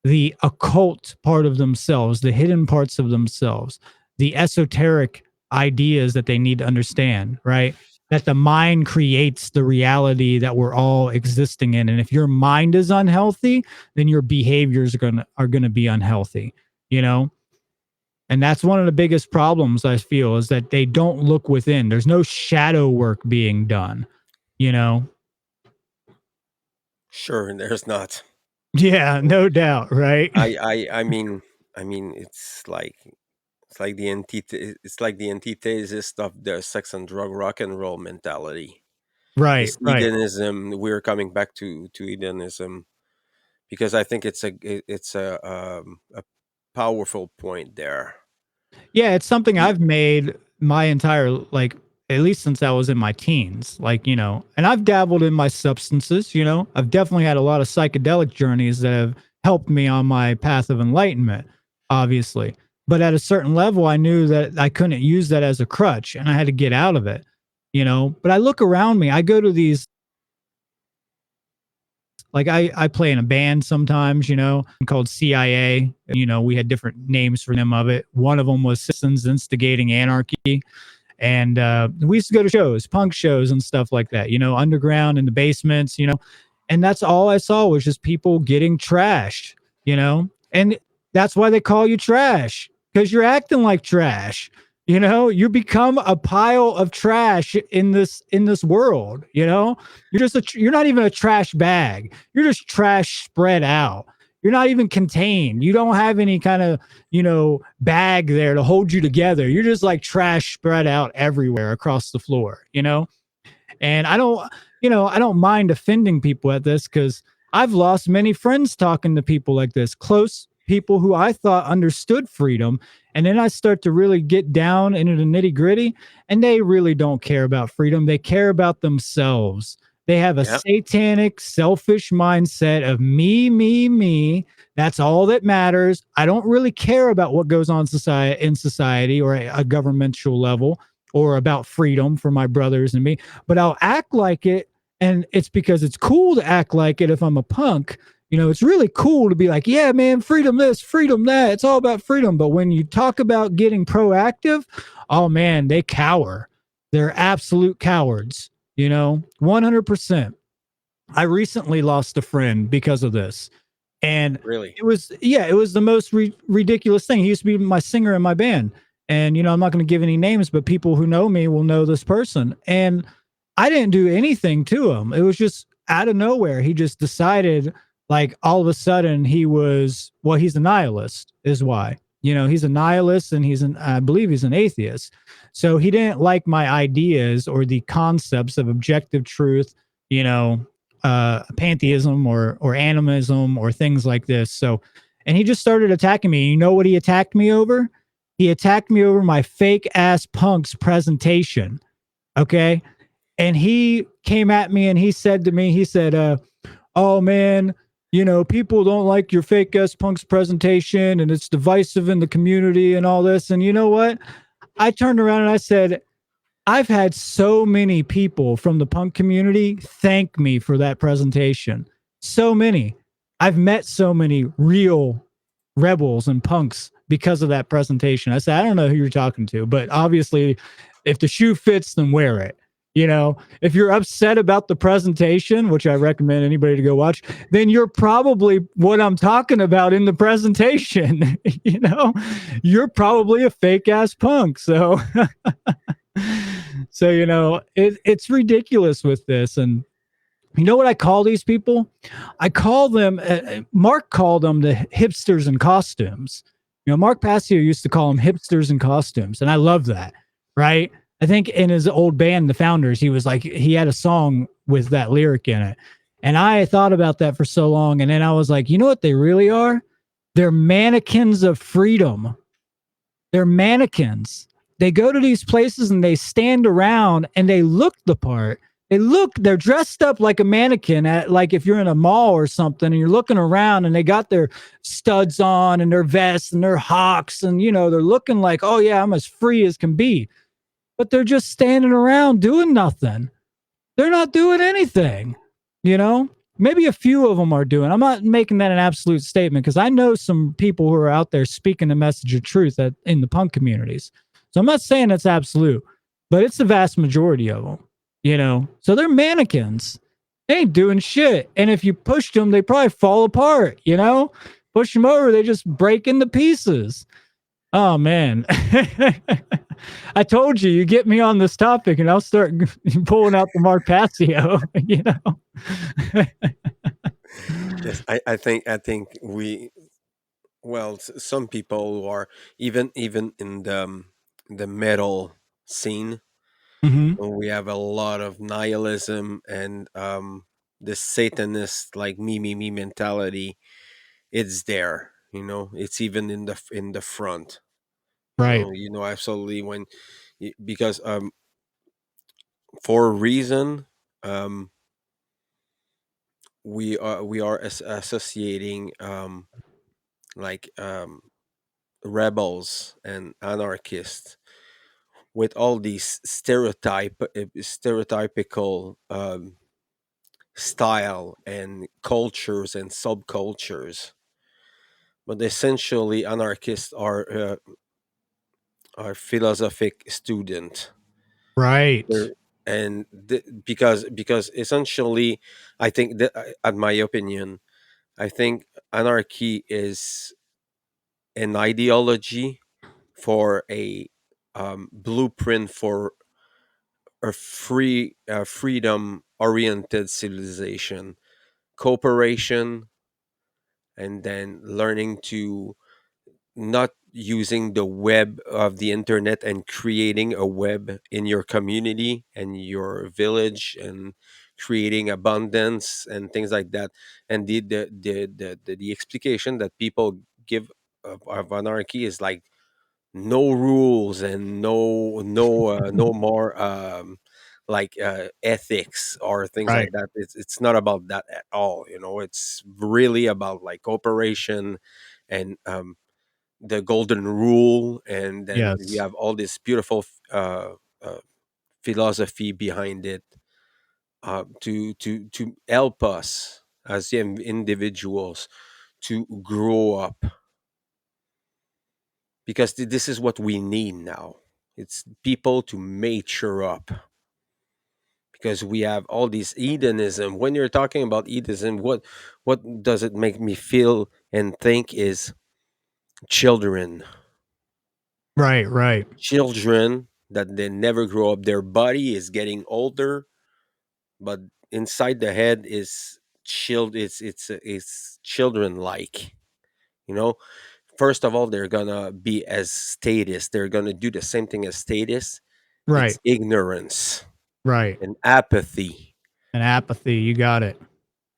Speaker 2: the occult part of themselves, the hidden parts of themselves, the esoteric ideas that they need to understand, right? That the mind creates the reality that we're all existing in. And if your mind is unhealthy, then your behaviors are gonna be unhealthy, you know? And that's one of the biggest problems I feel is that they don't look within. There's no shadow work being done, you know?
Speaker 1: Sure, there's not.
Speaker 2: Yeah, no doubt, right?
Speaker 1: I mean, it's like the antithesis of the sex and drug rock and roll mentality.
Speaker 2: Right,
Speaker 1: This
Speaker 2: right.
Speaker 1: hedonism, we're coming back to hedonism, because I think it's a powerful point there.
Speaker 2: Yeah, it's something
Speaker 1: You,
Speaker 2: I've made my entire like at least since I was in my teens. Like, and I've dabbled in my substances, I've definitely had a lot of psychedelic journeys that have helped me on my path of enlightenment, obviously. But at a certain level, I knew that I couldn't use that as a crutch and I had to get out of it. But I look around me, I go to these like I play in a band sometimes, called CIA. We had different names for them of it. One of them was Citizens Instigating Anarchy. And we used to go to shows, punk shows and stuff like that, underground in the basements, and that's all I saw was just people getting trashed. And that's why they call you trash because you're acting like trash. You become a pile of trash in this world. You're not even a trash bag. You're just trash spread out. You're not even contained. You don't have any kind of bag there to hold you together. You're just like trash spread out everywhere across the floor. And I don't mind offending people at this because I've lost many friends talking to people like this, close people who I thought understood freedom. And then I start to really get down into the nitty gritty, and they really don't care about freedom. They care about themselves. They have a
Speaker 1: yeah,
Speaker 2: satanic, selfish mindset of me, me, me. That's all that matters. I don't really care about what goes on in society or a governmental level or about freedom for my brothers and me, but I'll act like it. And it's because it's cool to act like it if I'm a punk. It's really cool to be like, yeah, man, freedom this, freedom that. It's all about freedom. But when you talk about getting proactive, oh man, they cower. They're absolute cowards, 100%. I recently lost a friend because of this. And
Speaker 1: really.
Speaker 2: it was the most ridiculous thing. He used to be my singer in my band. And, I'm not going to give any names, but people who know me will know this person. And I didn't do anything to him. It was just out of nowhere. He just decided, like, all of a sudden he's a nihilist, is why. He's a nihilist and I believe he's an atheist. So he didn't like my ideas or the concepts of objective truth, you know, pantheism or animism or things like this. So, and he just started attacking me. You know what he attacked me over? He attacked me over my fake ass punks presentation. Okay. And he came at me and he said to me, he said, oh man, people don't like your fake ass punks presentation and it's divisive in the community and all this. And you know what? I turned around and I said, I've had so many people from the punk community thank me for that presentation. So many. I've met so many real rebels and punks because of that presentation. I said, I don't know who you're talking to, but obviously, if the shoe fits, then wear it. If you're upset about the presentation, which I recommend anybody to go watch, then you're probably what I'm talking about in the presentation. You're probably a fake ass punk. So it's ridiculous with this. And you know what I call these people? I call them, Mark called them the hipsters in costumes. Mark Passio used to call them hipsters in costumes. And I love that, right? I think in his old band, The Founders, he was like, he had a song with that lyric in it. And I thought about that for so long. And then I was like, you know what they really are? They're mannequins of freedom. They're mannequins. They go to these places and they stand around and they look the part. they're dressed up like a mannequin at, like, if you're in a mall or something and you're looking around and they got their studs on and their vests and their hawks and, they're looking like, oh yeah, I'm as free as can be. But they're just standing around doing nothing. They're not doing anything, you know? Maybe a few of them are doing. I'm not making that an absolute statement because I know some people who are out there speaking the message of truth in the punk communities. So I'm not saying it's absolute, but it's the vast majority of them. So they're mannequins. They ain't doing shit. And if you push them, they probably fall apart. Push them over, they just break into pieces. Oh man. I told you get me on this topic and I'll start pulling out the Mark Passio.
Speaker 1: Yes, I think we, well, some people who are even in the metal scene,
Speaker 2: Hmm.
Speaker 1: we have a lot of nihilism and this Satanist, like, me mentality. It's there, it's even in the front,
Speaker 2: Right.
Speaker 1: absolutely. Because for a reason, um we are associating, like, rebels and anarchists with all these stereotypical style and cultures and subcultures. But essentially, anarchists are philosophic student.
Speaker 2: Right.
Speaker 1: They're, and because essentially, I think that, in my opinion, I think anarchy is an ideology for a blueprint for a freedom oriented civilization, cooperation, and then learning to not using the web of the internet and creating a web in your community and your village and creating abundance and things like that. And the explication that people give of anarchy is like no rules and no more, like, ethics or things
Speaker 2: Right.
Speaker 1: like that. It's not about that at all. It's really about, like, cooperation and, the golden rule, and then we
Speaker 2: Yes.
Speaker 1: have all this beautiful uh, philosophy behind it, to help us as individuals to grow up, because this is what we need now. It's people to mature up, because we have all this hedonism. When you're talking about hedonism, what does it make me feel and think is children.
Speaker 2: Right. Right.
Speaker 1: Children that they never grow up. Their body is getting older, but inside the head is it's children like. You know, first of all, they're gonna be as statists. They're gonna do the same thing as statists.
Speaker 2: Right.
Speaker 1: It's ignorance
Speaker 2: Right.
Speaker 1: and apathy
Speaker 2: And apathy. You got it.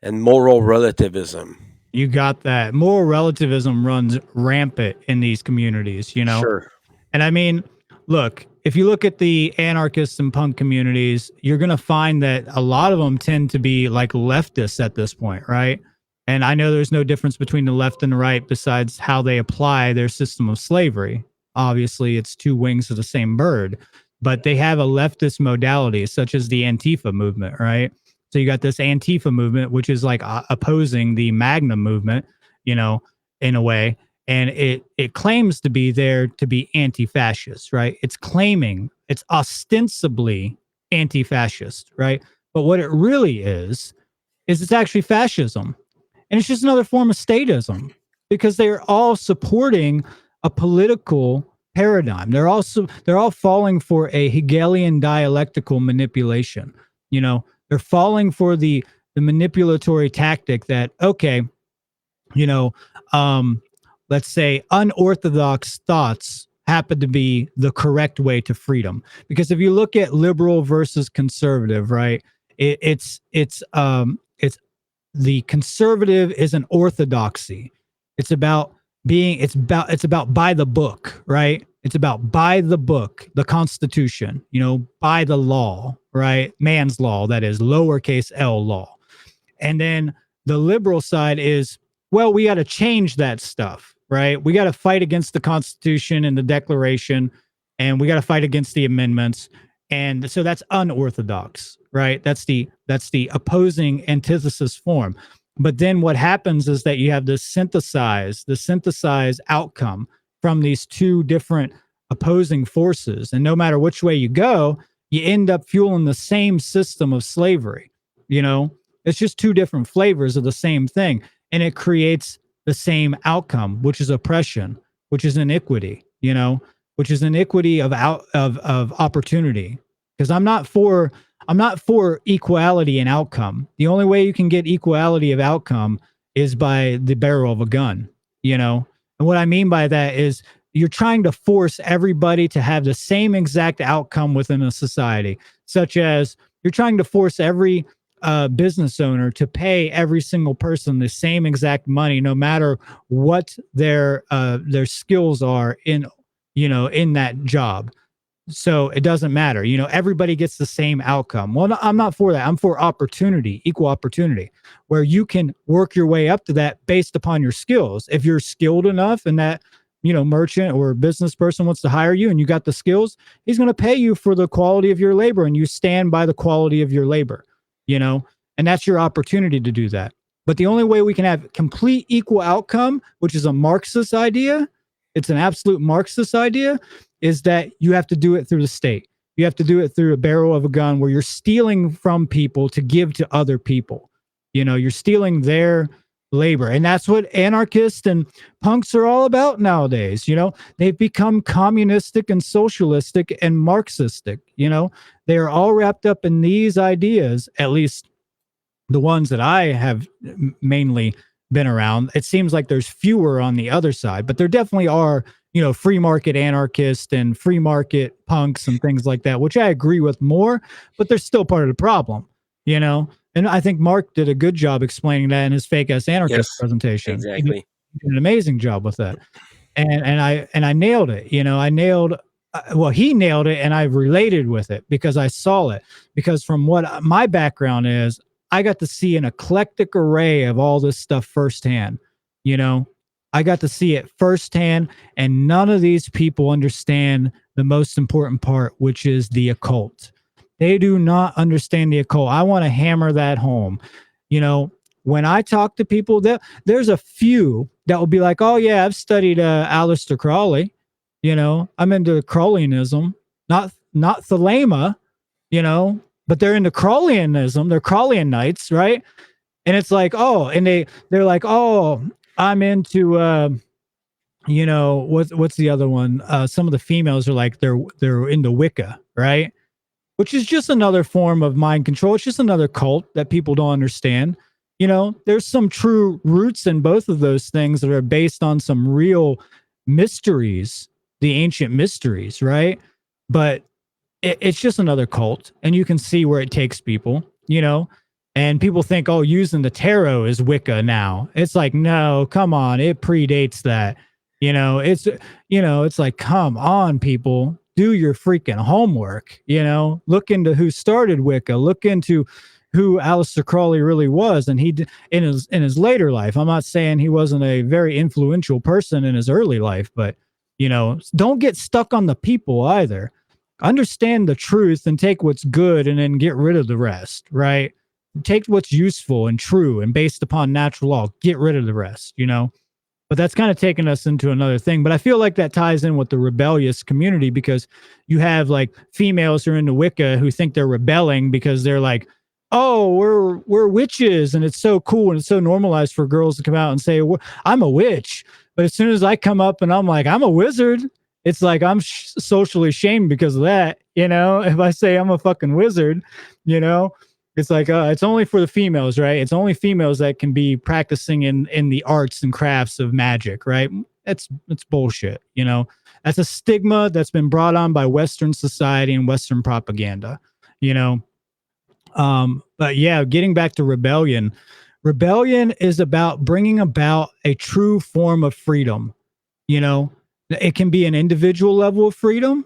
Speaker 1: and moral relativism.
Speaker 2: You got that. Moral relativism runs rampant in these communities.
Speaker 1: Sure.
Speaker 2: And I mean, look, if you look at the anarchists and punk communities, you're going to find that a lot of them tend to be like leftists at this point, right? And I know there's no difference between the left and the right besides how they apply their system of slavery. Obviously, it's two wings of the same bird, but they have a leftist modality, such as the Antifa movement, right? So you got this Antifa movement, which is like opposing the Magnum movement, you know, in a way, and it claims to be there to be anti-fascist, right? It's claiming it's ostensibly anti-fascist, right? But what it really is it's actually fascism, and it's just another form of statism because they're all supporting a political paradigm. They're all falling for a Hegelian dialectical manipulation. They're falling for the manipulatory tactic that, okay, you know, um, let's say unorthodox thoughts happen to be the correct way to freedom. Because if you look at liberal versus conservative, right, it's the conservative is an orthodoxy. It's about it's about by the book, right? It's about by the book, the Constitution, by the law. right? Man's law, that is lowercase l law. And then the liberal side is, well, we got to change that stuff, right? We got to fight against the Constitution and the Declaration, and we got to fight against the amendments. And so that's unorthodox, right? That's the opposing antithesis form. But then what happens is that you have the synthesized outcome from these two different opposing forces. And no matter which way you go, you end up fueling the same system of slavery, you know? It's just two different flavors of the same thing. And it creates the same outcome, which is oppression, which is iniquity, which is iniquity of opportunity. Because I'm not for equality in outcome. The only way you can get equality of outcome is by the barrel of a gun, you know. And what I mean by that is you're trying to force everybody to have the same exact outcome within a society, such as you're trying to force every business owner to pay every single person the same exact money, no matter what their skills are in that job. So it doesn't matter. Everybody gets the same outcome. Well, no, I'm not for that. I'm for opportunity, equal opportunity, where you can work your way up to that based upon your skills. If you're skilled enough and that, merchant or business person wants to hire you and you got the skills, he's going to pay you for the quality of your labor, and you stand by the quality of your labor, and that's your opportunity to do that. But the only way we can have complete equal outcome, which is a Marxist idea, it's an absolute Marxist idea, is that you have to do it through the state. You have to do it through a barrel of a gun where you're stealing from people to give to other people. You're stealing their labor. And that's what anarchists and punks are all about nowadays. They've become communistic and socialistic and Marxistic. They are all wrapped up in these ideas, at least the ones that I have mainly been around. It seems like there's fewer on the other side, but there definitely are, free market anarchists and free market punks and things like that, which I agree with more, but they're still part of the problem, And I think Mark did a good job explaining that in his fake ass
Speaker 1: Yes,
Speaker 2: anarchist presentation.
Speaker 1: exactly.
Speaker 2: He did an amazing job with that. And I nailed it. I nailed well, he nailed it, and I related with it because I saw it. Because from what my background is, I got to see an eclectic array of all this stuff firsthand. You know, I got to see it firsthand, and none of these people understand the most important part, which is the occult. They do not understand the occult. I want to hammer that home. When I talk to people, there's a few that will be like, "Oh yeah, I've studied Aleister Crowley. I'm into Crowleyism, not Thelema, but they're into Crowleyanism. They're Crowleyanites, right?" And it's like, oh, and they're like, "Oh, I'm into what's the other one? Some of the females are like they're into Wicca, right? Which is just another form of mind control. It's just another cult that people don't understand. There's some true roots in both of those things that are based on some real mysteries, the ancient mysteries, right? But it's just another cult, and you can see where it takes people. And people think, oh, using the tarot is Wicca now. It's like, no, come on, it predates that. It's like, come on, people, do your freaking homework. Look into who started Wicca. Look into who Aleister Crowley really was, and he in his later life. I'm not saying he wasn't a very influential person in his early life, but don't get stuck on the people either. Understand the truth and take what's good, and then get rid of the rest. Right? Take what's useful and true and based upon natural law. Get rid of the rest. But that's kind of taking us into another thing. But I feel like that ties in with the rebellious community, because you have like females who are into Wicca who think they're rebelling because they're like, oh, we're witches, and it's so cool and it's so normalized for girls to come out and say, I'm a witch. But as soon as I come up and I'm like, I'm a wizard, it's like I'm socially shamed because of that. If I say I'm a fucking wizard, it's like it's only for the females, right? It's only females that can be practicing in the arts and crafts of magic, right? It's bullshit. That's a stigma that's been brought on by Western society and Western propaganda. you know but yeah, getting back to rebellion is about bringing about a true form of freedom. It can be an individual level of freedom,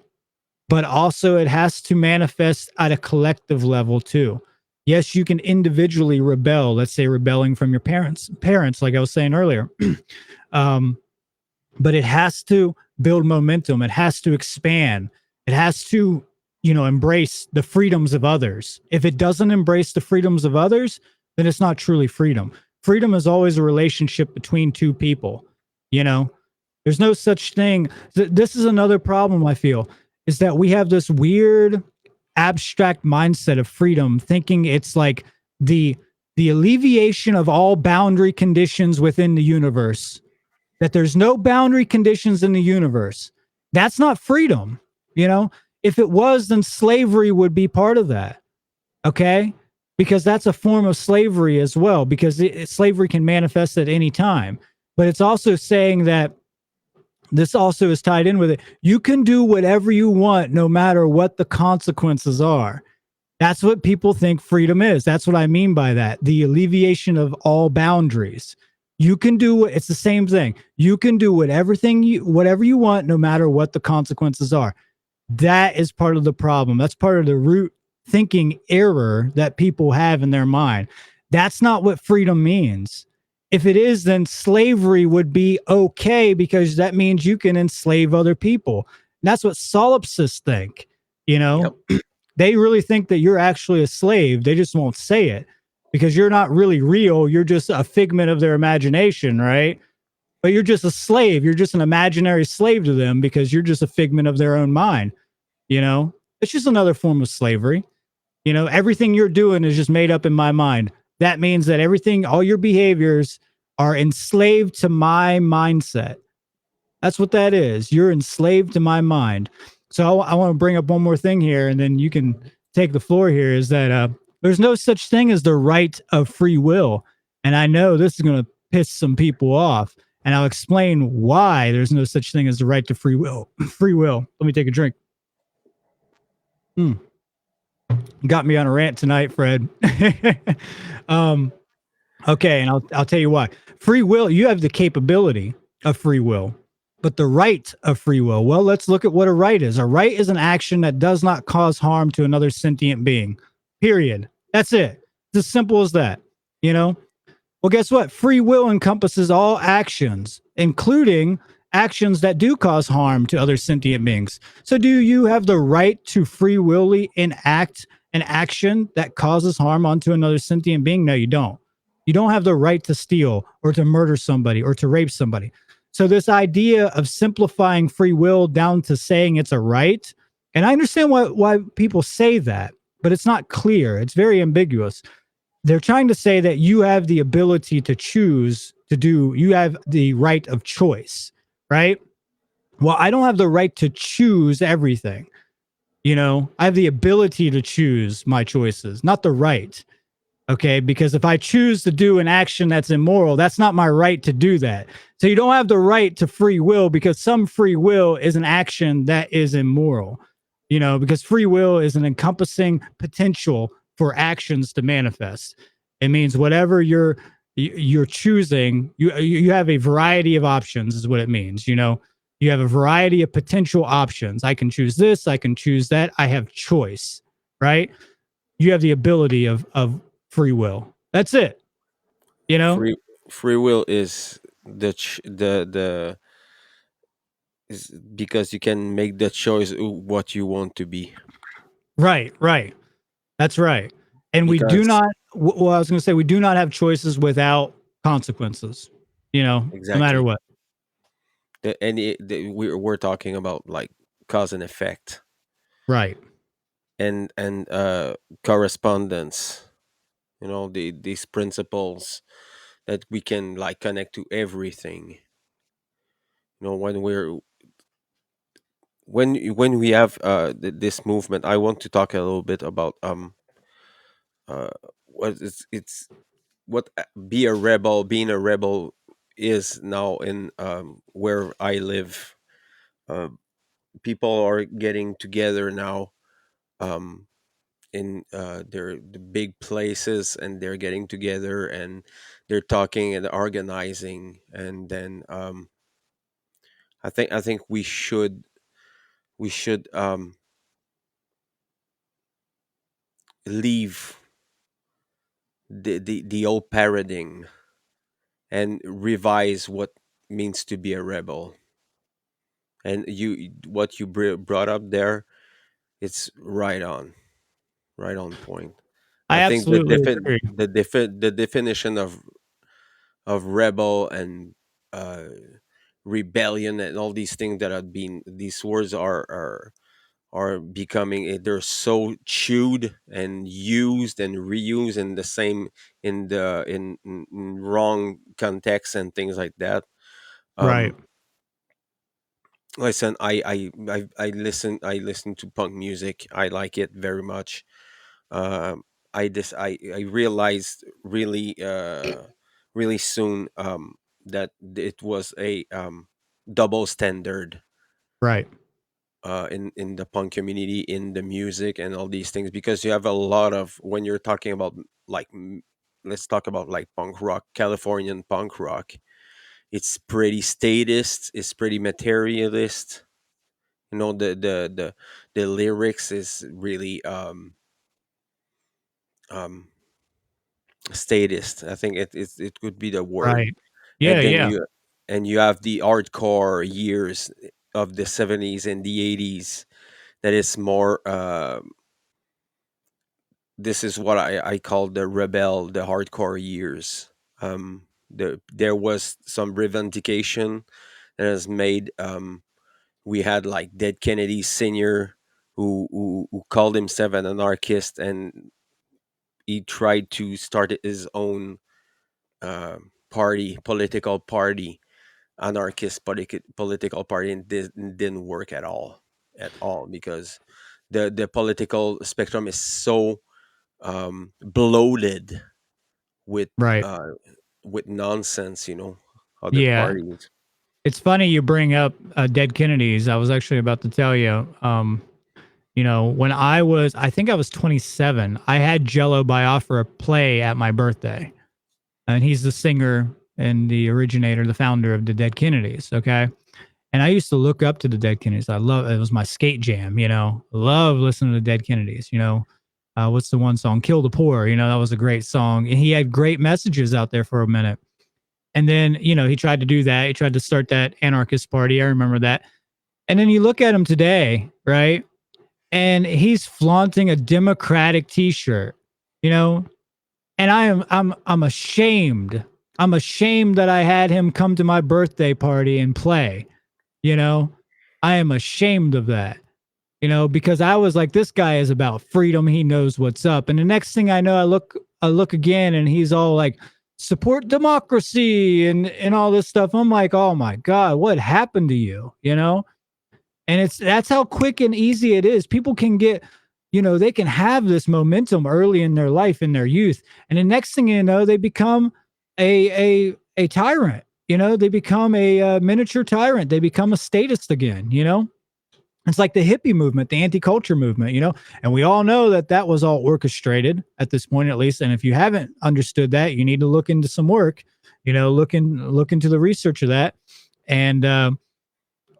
Speaker 2: but also it has to manifest at a collective level too. Yes, you can individually rebel, let's say rebelling from your parents, like I was saying earlier. um, but it has to build momentum. It has to expand. It has to, embrace the freedoms of others. If it doesn't embrace the freedoms of others, then it's not truly freedom. Freedom is always a relationship between two people. You know, there's no such thing. This is another problem I feel is that we have this weird abstract mindset of freedom, thinking it's like the the alleviation of all boundary conditions within the universe, that there's no boundary conditions in the universe. That's not freedom. You know, if it was, then slavery would be part of that. Okay. Because that's a form of slavery as well, because slavery can manifest at any time. But it's also saying that this also is tied in with it. You can do whatever you want, no matter what the consequences are. That's what people think freedom is. That's what I mean by that. The alleviation of all boundaries. You can do it's the same thing. You can do whatever you want, no matter what the consequences are. That is part of the problem. That's part of the root thinking error that people have in their mind. That's not what freedom means. If it is, then slavery would be okay because that means you can enslave other people. And that's what solipsists think. You
Speaker 1: Yep.
Speaker 2: know, they really think that you're actually a slave. They just won't say it because you're not really real. You're just a figment of their imagination, right? But you're just a slave. You're just an imaginary slave to them because you're just a figment of their own mind. It's just another form of slavery. Everything you're doing is just made up in my mind. That means that all your behaviors are enslaved to my mindset. That's what that is. You're enslaved to my mind. So I want to bring up one more thing here, and then you can take the floor here. Is that there's no such thing as the right of free will, and I know this is going to piss some people off, and I'll explain why there's no such thing as the right to free will. Free will. Let me take a drink. Mm, got me on a rant tonight, Fred. um, okay, and I'll tell you why. Free will. You have the capability of free will, but the right of free will. Well, let's look at what a right is. A right is an action that does not cause harm to another sentient being. Period. That's it. It's as simple as that. You know, well, guess what? Free will encompasses all actions, including actions that do cause harm to other sentient beings. So, do you have the right to free willly enact an action that causes harm onto another sentient being? No, you don't. You don't have the right to steal or to murder somebody or to rape somebody. So, this idea of simplifying free will down to saying it's a right, and I understand why people say that, but it's not clear. It's very ambiguous. They're trying to say that you have the ability to choose to do, you have the right of choice, right? Well, I don't have the right to choose everything. I have the ability to choose my choices, not the right. Okay. Because if I choose to do an action that's immoral, that's not my right to do that. So you don't have the right to free will because some free will is an action that is immoral, because free will is an encompassing potential for actions to manifest. It means whatever you're choosing, you have a variety of options, is what it means. You have a variety of potential options. I can choose this, I can choose that. I have choice, right? You have the ability of free will. That's it. You know?
Speaker 1: Free free will is the is because you can make the choice what you want to be.
Speaker 2: Right, right. That's right. And we do
Speaker 1: Because
Speaker 2: not well, I was going to say we do not have choices without consequences, no matter
Speaker 1: exactly
Speaker 2: what.
Speaker 1: we're talking about like cause and effect
Speaker 2: Right.
Speaker 1: and correspondence. These principles that we can like connect to everything. When we have this movement, I want to talk a little bit about uh what it's what be a rebel being a rebel is now in where I live. uh, People are getting together now, um in the big places, and they're getting together and they're talking and organizing, and then I think we should leave the old paradigm and revise what means to be a rebel. And what you brought up there, it's right on point.
Speaker 2: I
Speaker 1: I think the
Speaker 2: absolutely agree.
Speaker 1: the definition of rebel and uh, rebellion and all these things that have been, these words are becoming, they're so chewed and used and reused in the same, in wrong context and things like that.
Speaker 2: Right.
Speaker 1: um Listen, I listen to punk music. I like it very much. I realized really soon that it was a double standard
Speaker 2: Right.
Speaker 1: in the punk community, in the music and all these things, because you have a lot of, when you're talking about like let's talk about like punk rock, Californian punk rock. It's pretty statist. It's pretty materialist. You know, the lyrics is really um statist. I think it could be the word.
Speaker 2: Right. Yeah.
Speaker 1: And then
Speaker 2: Yeah.
Speaker 1: you have the hardcore years of the 70s and the 80s, that is more this is what I call the rebel, the hardcore years. There was some revendication that has made, we had like Dead Kennedy Sr., who called himself an anarchist, and he tried to start his own political party, anarchist political party, and didn't work at all, because the political spectrum is so bloated with
Speaker 2: Right.
Speaker 1: uh, with nonsense, other
Speaker 2: Yeah.
Speaker 1: parties.
Speaker 2: It's funny you bring up Dead Kennedys. I was actually about to tell you. When I think I was 27, I had Jello Biafra play at my birthday, and he's the singer and the originator, the founder of the Dead Kennedys. Okay. And I used to look up to the Dead Kennedys. I love it. Was my skate jam, love listening to the Dead Kennedys. What's the one song? Kill the Poor. That was a great song. And he had great messages out there for a minute. And then, he tried to do that. He tried to start that anarchist party. I remember that. And then you look at him today, right? And he's flaunting a Democratic t-shirt, you know, and I'm ashamed. I'm ashamed that I had him come to my birthday party and play, you know. I am ashamed of that, because I was like, this guy is about freedom. He knows what's up. And the next thing I know, I look again and he's all like, support democracy and all this stuff. I'm like, oh my God, what happened to you? And that's how quick and easy it is. People can get, they can have this momentum early in their life, in their youth. And the next thing you know, they become a tyrant. They become a miniature tyrant. They become a statist again. It's like the hippie movement, the anti-culture movement. And we all know that was all orchestrated at this point, at least. And if you haven't understood that, you need to look into some work, look into the research of that. And,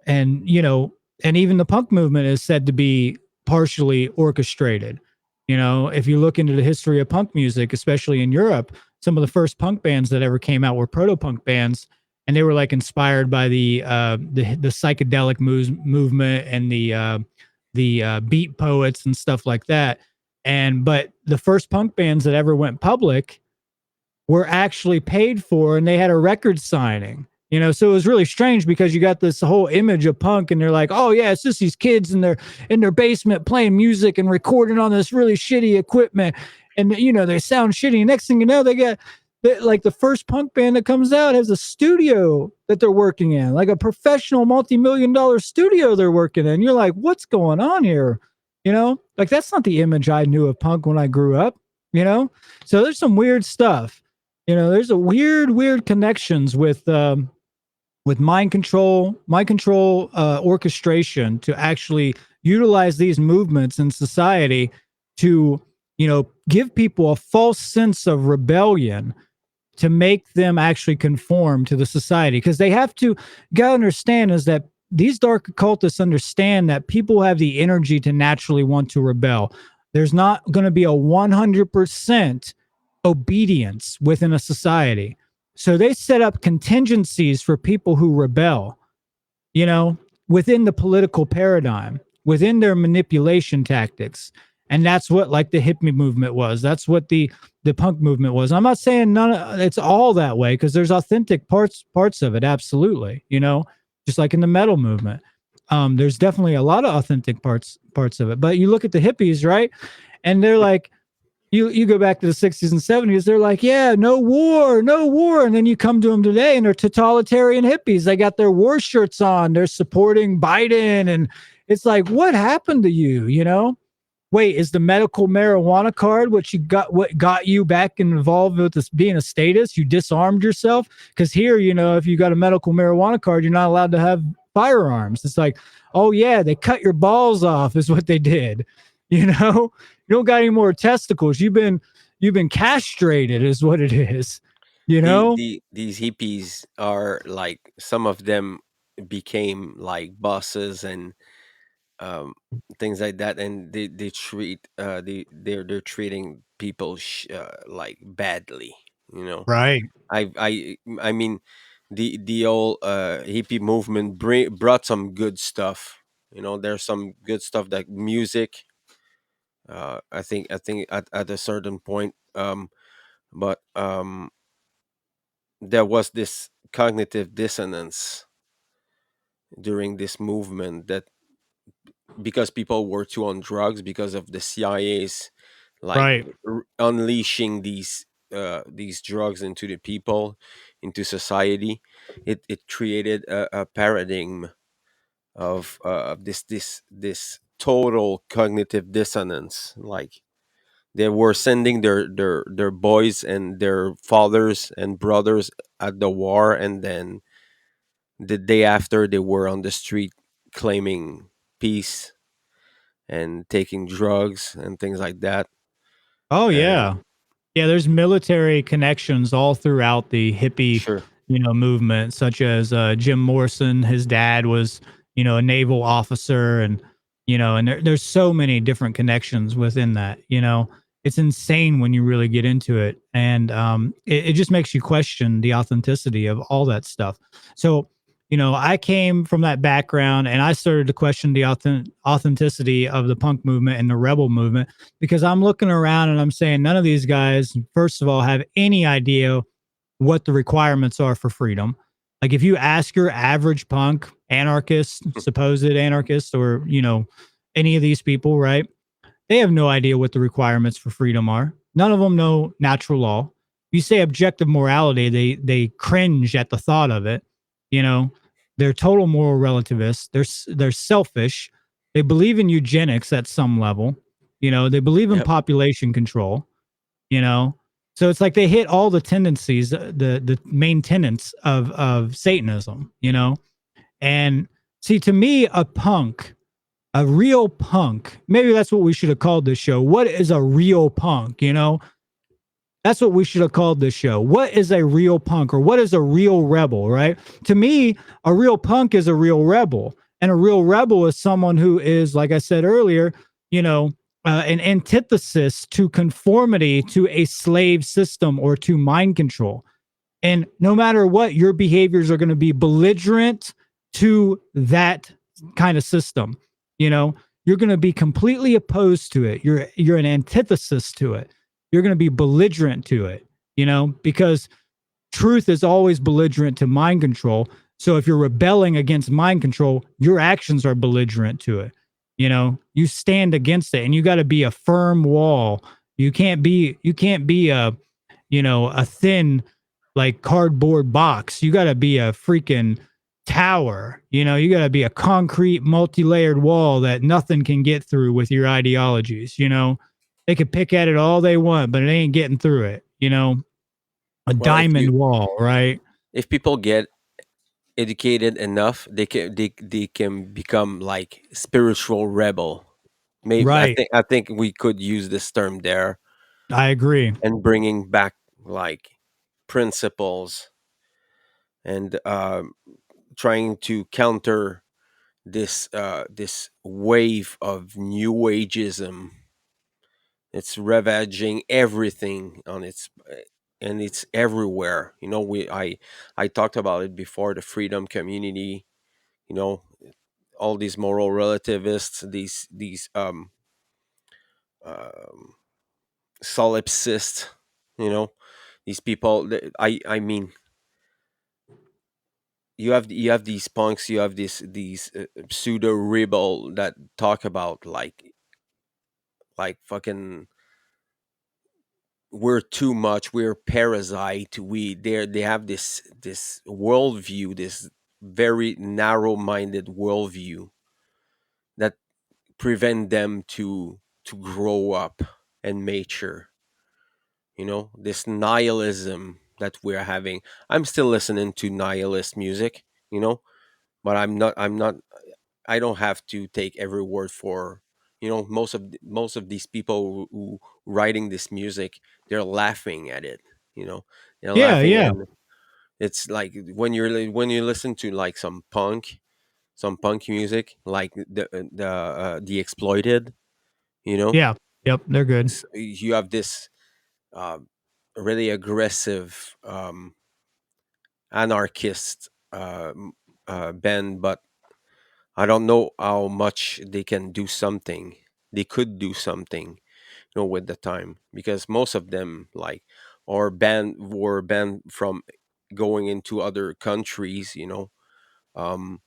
Speaker 2: and you know and even the punk movement is said to be partially orchestrated. If you look into the history of punk music, especially in Europe, some of the first punk bands that ever came out were proto-punk bands, and they were like inspired by the psychedelic movement and the beat poets and stuff like that. But the first punk bands that ever went public were actually paid for, and they had a record signing. So it was really strange, because you got this whole image of punk and they're like, oh yeah, it's just these kids in their basement playing music and recording on this really shitty equipment, and they sound shitty. Next thing you know, like the first punk band that comes out has a studio that they're working in, like a professional multi-million-dollar studio they're working in. You're like, what's going on here? Like, that's not the image I knew of punk when I grew up. So there's some weird stuff. There's a weird connections with mind control orchestration to actually utilize these movements in society to, give people a false sense of rebellion, to make them actually conform to the society. Because they have to, gotta understand is that these dark occultists understand that people have the energy to naturally want to rebel. There's not going to be a 100% obedience within a society. So they set up contingencies for people who rebel, you know, within the political paradigm, within their manipulation tactics. And that's what like the hippie movement was. That's what the punk movement was. I'm not saying none of it's all that way because there's authentic parts of it, absolutely, you know, just like in the metal movement. There's definitely a lot of authentic parts of it. But you look at the hippies, right? And they're like, you go back to the 60s and 70s, they're like, yeah, no war, no war. And then you come to them today and they're totalitarian hippies. They got their war shirts on, they're supporting Biden. And it's like, what happened to you? You know, wait, is the medical marijuana card what got you back involved with this being a status? You disarmed yourself? Because here, you know, if you got a medical marijuana card, you're not allowed to have firearms. It's like, oh yeah, they cut your balls off, is what they did. You know, you don't got any more testicles. You've been castrated, is what it is. You know?
Speaker 1: These hippies are like, some of them became like bosses and um, things like that, and they treat they're treating people like badly. You know,
Speaker 2: Right.
Speaker 1: I mean, the old hippie movement brought some good stuff. You know, there's some good stuff like music. I think at a certain point, but there was this cognitive dissonance during this movement, that because people were too on drugs because of the CIA's like
Speaker 2: Right.
Speaker 1: unleashing these drugs into the people, into society. It created a paradigm of this total cognitive dissonance. Like, they were sending their boys and their fathers and brothers at the war, and then the day after they were on the street claiming peace and taking drugs and things like that.
Speaker 2: Oh
Speaker 1: And
Speaker 2: yeah. Yeah, there's military connections all throughout the hippie,
Speaker 1: sure,
Speaker 2: movement, such as Jim Morrison. His dad was, a naval officer, and and there's so many different connections within that. It's insane when you really get into it, and it just makes you question the authenticity of all that stuff. So, I came from that background, and I started to question the authenticity of the punk movement and the rebel movement because I'm looking around and I'm saying none of these guys, first of all, have any idea what the requirements are for freedom. Like if you ask your average punk, anarchist, supposed anarchist, or any of these people, right? They have no idea what the requirements for freedom are. None of them know natural law. You say objective morality, they cringe at the thought of it. You know, they're total moral relativists. They're selfish. They believe in eugenics at some level. They believe in
Speaker 1: yep,
Speaker 2: population control. You know, so it's like they hit all the tendencies, the main tenets of Satanism. And see, to me, a real punk. Maybe that's what we should have called this show. What is a real punk? That's what we should have called this show. What is a real punk or what is a real rebel, right? To me, a real punk is a real rebel. And a real rebel is someone who is, like I said earlier, an antithesis to conformity to a slave system or to mind control. And no matter what, your behaviors are going to be belligerent to that kind of system. You know, you're going to be completely opposed to it. You're an antithesis to it. You're going to be belligerent to it, because truth is always belligerent to mind control. So if you're rebelling against mind control, your actions are belligerent to it. You stand against it and you got to be a firm wall. You can't be a thin like cardboard box. You got to be a freaking tower. You got to be a concrete multi-layered wall that nothing can get through with your ideologies. They could pick at it all they want, but it ain't getting through it. A
Speaker 1: well,
Speaker 2: diamond wall, right?
Speaker 1: if people get educated enough, they can become like spiritual rebel. Maybe
Speaker 2: Right.
Speaker 1: I think we could use this term there,
Speaker 2: I agree.
Speaker 1: and bringing back like principles, and trying to counter this wave of new ageism It's ravaging everything on its, and it's everywhere. I talked about it before, the freedom community, you know, all these moral relativists, these um solipsists, you know, these people I mean, you have these punks, you have these pseudo rebel that talk about like fucking, we're too much, we're parasite, they have this worldview, this very narrow-minded worldview that prevent them to grow up and mature. This nihilism that we're having. I'm still listening to nihilist music, you know but I'm not I don't have to take every word for, most of these people who writing this music, they're laughing at it. you know they're
Speaker 2: Yeah,
Speaker 1: laughing,
Speaker 2: yeah,
Speaker 1: and it's like when you listen to like some punk music, like the Exploited. you know
Speaker 2: yeah. Yep, they're good.
Speaker 1: you have this uh, really aggressive anarchist band, but I don't know how much they can do something. They could do something, with the time, because most of them were banned from going into other countries. And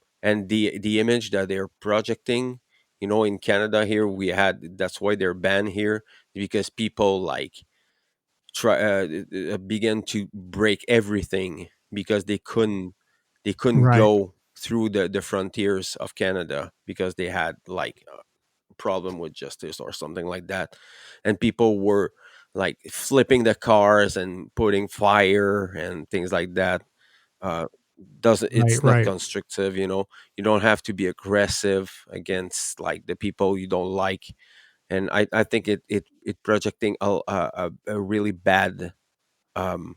Speaker 1: the image that they're projecting, in Canada here, that's why they're banned here, because people try began to break everything, because they couldn't
Speaker 2: Right,
Speaker 1: go through the frontiers of Canada, because they had a problem with justice or something like that, and people were like flipping the cars and putting fire and things like that. uh doesn't
Speaker 2: right,
Speaker 1: It's not
Speaker 2: right,
Speaker 1: constructive. You don't have to be aggressive against like the people you don't like. And I think it projecting a really bad, um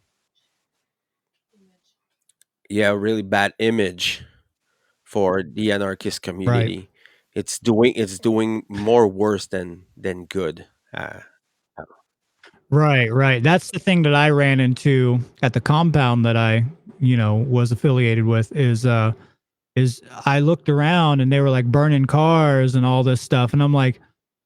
Speaker 1: yeah, a really bad image for the anarchist
Speaker 2: right.
Speaker 1: community. It's doing more worse than good. uh,
Speaker 2: Right, right. That's the thing that I ran into at the compound that I, was affiliated with is I looked around and they were like burning cars and all this stuff and I'm like,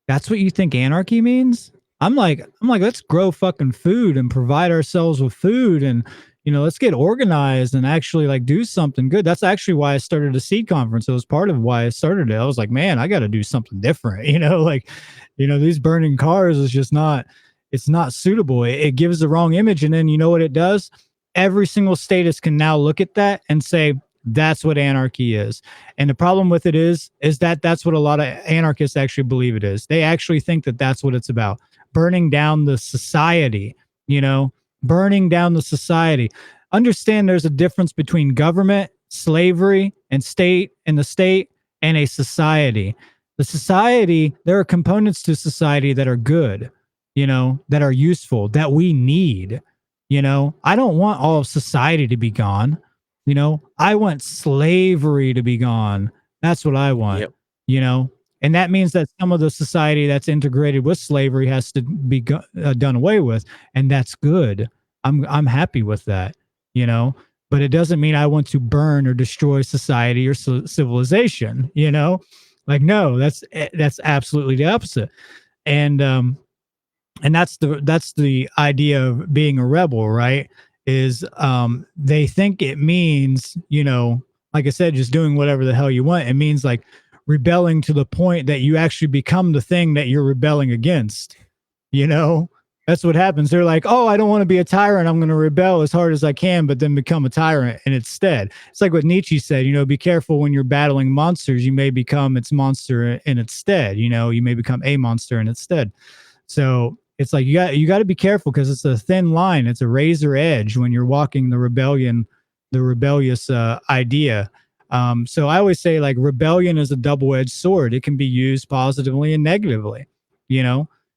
Speaker 2: that's what you think anarchy means? I'm like, let's grow fucking food and provide ourselves with food and let's get organized and actually like do something good. That's actually why I started a seed conference. It was part of why I started it. I was like, man, I got to do something different. Like, these burning cars is just not, it's not suitable. It gives the wrong image. And then you know what it does? Every single status can now look at that and say, that's what anarchy is. And the problem with it is that that's what a lot of anarchists actually believe it is. They actually think that that's what it's about. Burning down the society, you know, burning down the society. Understand there's a difference between government, slavery, and the state and a society. The society, there are components to society that are good, that are useful, that we need. I don't want all of society to be gone. I want slavery to be gone. That's what I want,
Speaker 1: yep.
Speaker 2: you know? And that means that some of the society that's integrated with slavery has to be done away with. And that's good. I'm happy with that, you know? But it doesn't mean I want to burn or destroy society or civilization, Like, no, that's absolutely the opposite. And, and that's the idea of being a rebel, right? Is they think it means, like I said, just doing whatever the hell you want. It means like rebelling to the point that you actually become the thing that you're rebelling against. you know that's what happens. They're like, oh, I don't want to be a tyrant, I'm going to rebel as hard as I can, but then become a tyrant. And instead, it's like what Nietzsche said, be careful when you're battling monsters, you may become its monster in its stead. You may become a monster in its stead. So it's like you got to be careful because it's a thin line. It's a razor edge when you're walking the rebellious idea. So I always say like rebellion is a double edged sword. It can be used positively and negatively.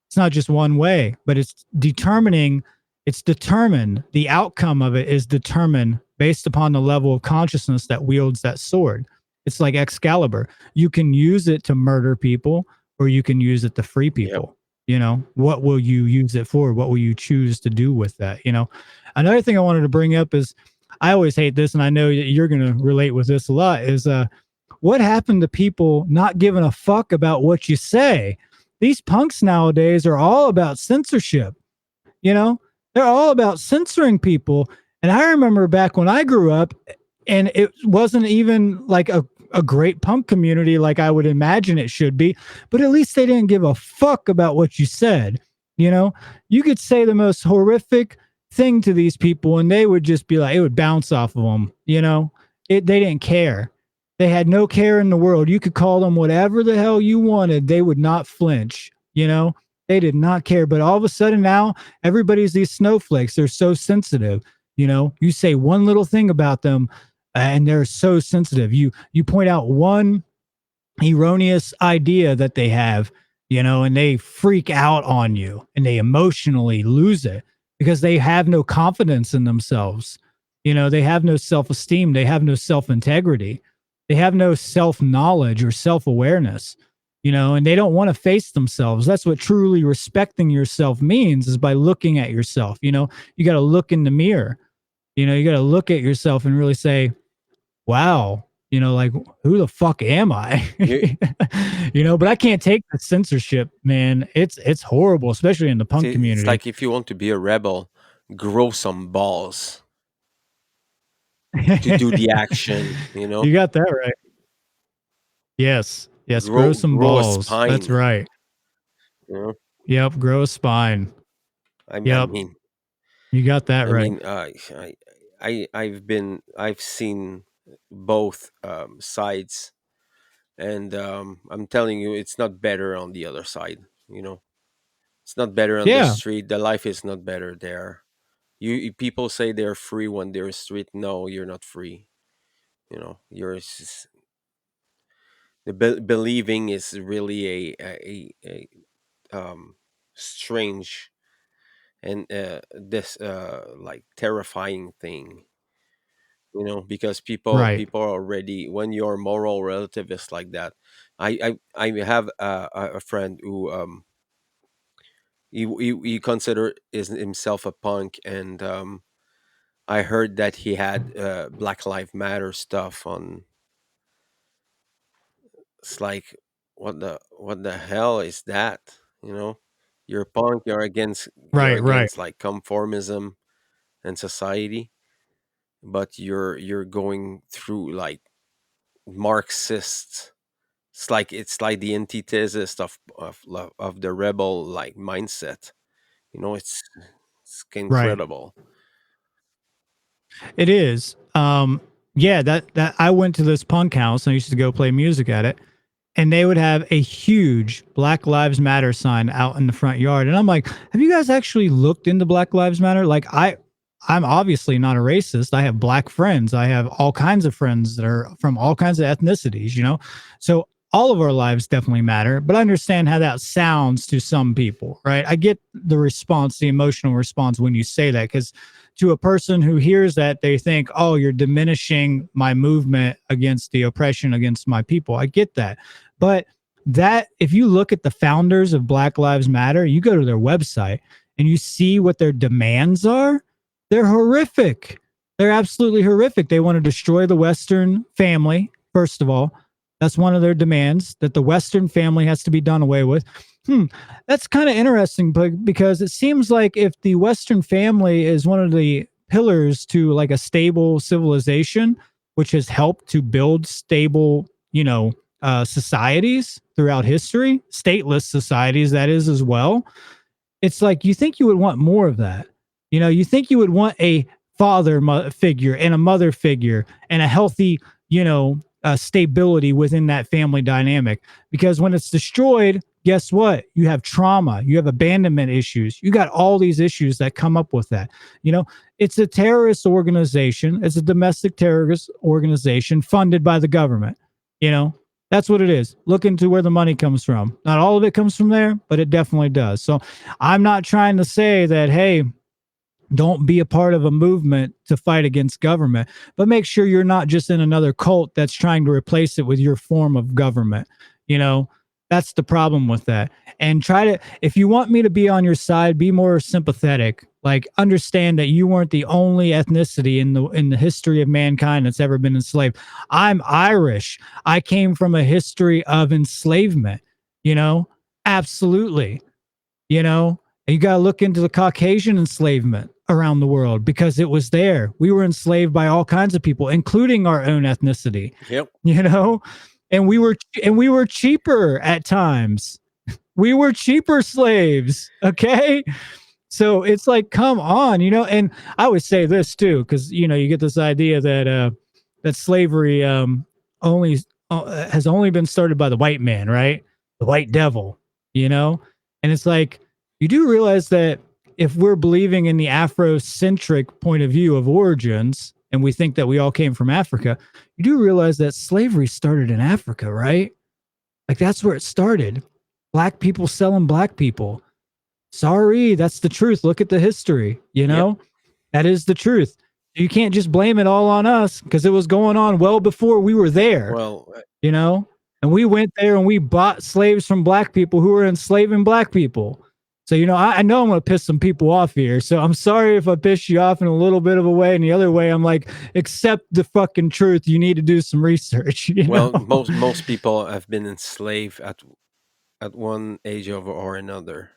Speaker 2: It's not just one way, but it's determining. It's determined. The outcome of it is determined based upon the level of consciousness that wields that sword. It's like Excalibur. You can use it to murder people, or you can use it to free
Speaker 1: Yep.
Speaker 2: people. What will you use it for? What will you choose to do with that? Another thing I wanted to bring up is, I always hate this, and I know that you're going to relate with this a lot, is what happened to people not giving a fuck about what you say? These punks nowadays are all about censorship. You know, they're all about censoring people. And I remember back when I grew up, and it wasn't even like a great punk community like I would imagine it should be, but at least they didn't give a fuck about what you said. You know, you could say the most horrific thing to these people, and they would just be like, it would bounce off of them. They didn't care. They had no care in the world. You could call them whatever the hell you wanted. They would not flinch. They did not care. But all of a sudden now, everybody's these snowflakes. They're so sensitive. You say one little thing about them, and they're so sensitive. You point out one erroneous idea that they have, and they freak out on you, and they emotionally lose it because they have no confidence in themselves. They have no self-esteem. They have no self-integrity. They have no self-knowledge or self-awareness. And they don't want to face themselves. That's what truly respecting yourself means, is by looking at yourself. You got to look in the mirror. You got to look at yourself and really say, wow, like, who the fuck am I?
Speaker 1: You
Speaker 2: But I can't take the censorship, man. It's horrible, especially in the punk
Speaker 1: see, it's
Speaker 2: community.
Speaker 1: like if you want to be a rebel, grow some balls to do the action.
Speaker 2: You got that right. Yes. Yes. Grow some
Speaker 1: Grow a
Speaker 2: balls. That's
Speaker 1: spine.
Speaker 2: right.
Speaker 1: You know,
Speaker 2: Yep. Grow a spine.
Speaker 1: I mean, I
Speaker 2: Yep.
Speaker 1: mean,
Speaker 2: You got that
Speaker 1: I
Speaker 2: right.
Speaker 1: mean, I've seen both sides, and I'm telling you, it's not better on the other side. You know, it's not better on the
Speaker 2: Yeah.
Speaker 1: street. The life is not better there. People say they're free when they're street. No, you're not free. Believing is really a strange and this like terrifying thing, because
Speaker 2: Right.
Speaker 1: people are already, when your moral relative is like that. I have a friend who he consider is himself a punk, and I heard that he had Black Lives Matter stuff on. It's like, what the hell is that? You know, you're a punk. You're
Speaker 2: Right. Right.
Speaker 1: against like conformism and society, but you're going through like Marxist. It's like the antithesis of the rebel like mindset. It's
Speaker 2: Right.
Speaker 1: incredible.
Speaker 2: It is. Yeah, that I went to this punk house and I used to go play music at it, and they would have a huge Black Lives Matter sign out in the front yard. And I'm like, have you guys actually looked into Black Lives Matter? Like, I'm obviously not a racist. I have black friends. I have all kinds of friends that are from all kinds of ethnicities. So all of our lives definitely matter, but I understand how that sounds to some people, right? I get the response, the emotional response when you say that, because to a person who hears that, they think, oh, you're diminishing my movement against the oppression against my people. I get that. But that, if you look at the founders of Black Lives Matter, you go to their website and you see what their demands are, they're horrific. They're absolutely horrific. They want to destroy the Western family, first of all. That's one of their demands, that the Western family has to be done away with. That's kind of interesting, but because it seems like if the Western family is one of the pillars to like a stable civilization, which has helped to build stable, societies throughout history, stateless societies, that is, as well. It's like you think you would want more of that. You think you would want a figure and a mother figure and a healthy, stability within that family dynamic. Because when it's destroyed, guess what? You have trauma, you have abandonment issues, you got all these issues that come up with that. It's a terrorist organization, it's a domestic terrorist organization funded by the government. You know, that's what it is. Look into where the money comes from. Not all of it comes from there, but it definitely does. So I'm not trying to say that, hey, don't be a part of a movement to fight against government, but make sure you're not just in another cult that's trying to replace it with your form of government. You know, That's the problem with that. And try to, if you want me to be on your side, be more sympathetic. Like, understand that you weren't the only ethnicity in the history of mankind that's ever been enslaved. I'm Irish. I came from a history of enslavement, you know? Absolutely. You know, and you got to look into the Caucasian enslavement around the world because it was there. We were enslaved by all kinds of people, including our own ethnicity,
Speaker 1: Yep.
Speaker 2: you know, and we were cheaper at times. We were cheaper slaves. Okay. So it's like, come on, you know. And I would say this too, because you know, you get this idea that that slavery only has only been started by the white man, right? The white devil, you know. And it's like, you do realize that if we're believing in the Afrocentric point of view of origins, and we think that we all came from Africa, you do realize that slavery started in Africa, right? Like, that's where it started. Black people selling black people. Sorry, that's the truth. Look at the history, you
Speaker 1: Yep.
Speaker 2: know? That is the truth. You can't just blame it all on us because it was going on well before we were there,
Speaker 1: Well,
Speaker 2: you know? And we went there and we bought slaves from black people who were enslaving black people. So, you know, I know I'm going to piss some people off here. So I'm sorry if I piss you off in a little bit of a way. And the other way, I'm like, accept the fucking truth. You need to do some research, you know?
Speaker 1: well, most people have been enslaved at one age or another.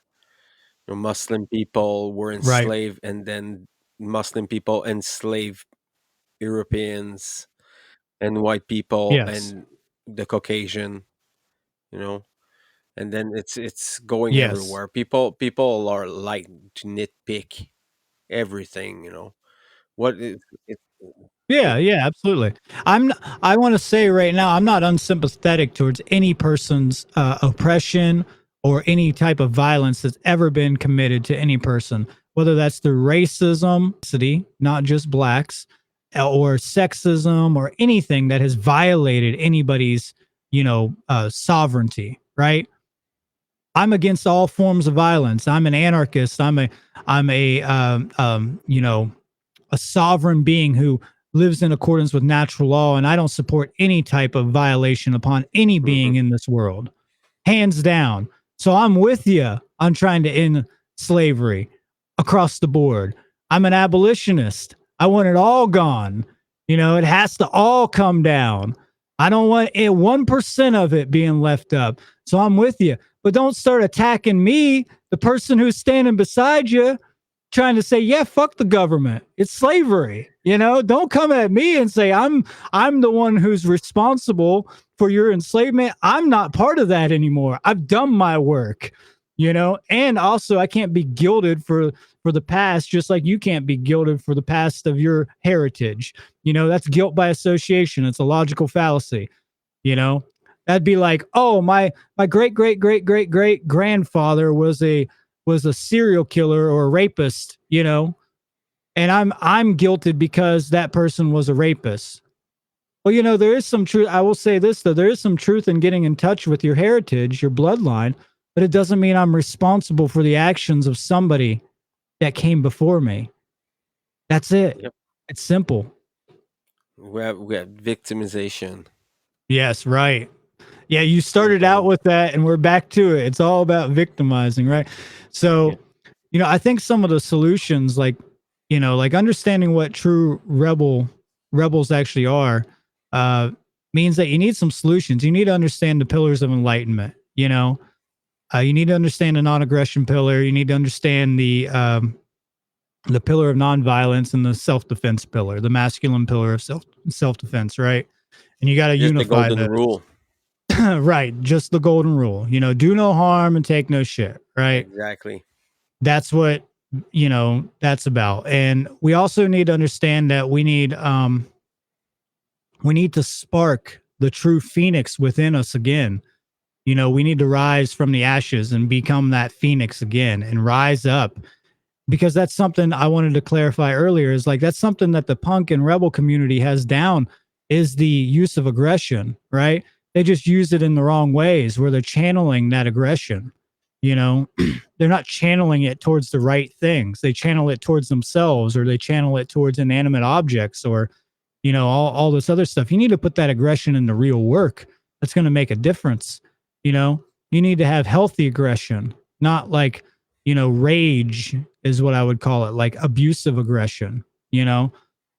Speaker 1: You know, Muslim people were
Speaker 2: Right.
Speaker 1: enslaved, and then Muslim people enslaved Europeans and white people
Speaker 2: Yes.
Speaker 1: and the Caucasian. You know, and then it's going
Speaker 2: Yes.
Speaker 1: everywhere. People are like to nitpick everything. You know, what is it?
Speaker 2: Yeah, yeah, absolutely. I want to say right now, I'm not unsympathetic towards any person's oppression or any type of violence that's ever been committed to any person, whether that's through racism, not just blacks, or sexism or anything that has violated anybody's, sovereignty, right? I'm against all forms of violence. I'm an anarchist. I'm a sovereign being who lives in accordance with natural law, and I don't support any type of violation upon any
Speaker 1: Mhm.
Speaker 2: being in this world, hands down. So I'm with you on trying to end slavery across the board. I'm an abolitionist. I want it all gone. You know, it has to all come down. I don't want 1% of it being left up. So I'm with you. But don't start attacking me, the person who's standing beside you, trying to say, yeah, fuck the government. It's slavery. You know, don't come at me and say I'm the one who's responsible for your enslavement. I'm not part of that anymore. I've done my work, you know, and also I can't be guilted for the past, just like you can't be guilted for the past of your heritage. You know, that's guilt by association. It's a logical fallacy, you know. That'd be like, oh, my great great great great great grandfather was a serial killer or a rapist, you know, and I'm guilted because that person was a rapist. Well, you know, there is some truth. I will say this though, there is some truth in getting in touch with your heritage, your bloodline, but it doesn't mean I'm responsible for the actions of somebody that came before me. That's it.
Speaker 1: Yep.
Speaker 2: It's simple.
Speaker 1: We have victimization.
Speaker 2: Yes, right. Yeah, you started out
Speaker 1: Mhm.
Speaker 2: with that and we're back to it. It's all about victimizing, right?
Speaker 1: Yeah.
Speaker 2: So, you know, I think some of the solutions, like, you know, like understanding what true rebels actually are, uh, means that you need some solutions. You need to understand the pillars of enlightenment. You know, you need to understand the non-aggression pillar. You need to understand the pillar of nonviolence and the self-defense pillar, the masculine pillar of self-defense, right? And you got to
Speaker 1: Just the
Speaker 2: unify
Speaker 1: golden
Speaker 2: those.
Speaker 1: rule.
Speaker 2: Right, just the golden rule. You know, do no harm and take no shit. Right.
Speaker 1: Exactly.
Speaker 2: That's what, you know, that's about. And we also need to understand that we need to spark the true phoenix within us again. You know, we need to rise from the ashes and become that phoenix again and rise up, because that's something I wanted to clarify earlier, is like, that's something that the punk and rebel community has down, is the use of aggression, right? They just use it in the wrong ways where they're channeling that aggression. You know, they're not channeling it towards the right things. They channel it towards themselves, or they channel it towards inanimate objects, or, you know, all this other stuff. You need to put that aggression into real work that's going to make a difference, you know? You need to have healthy aggression, not like, rage is what I would call it, like abusive aggression, you know?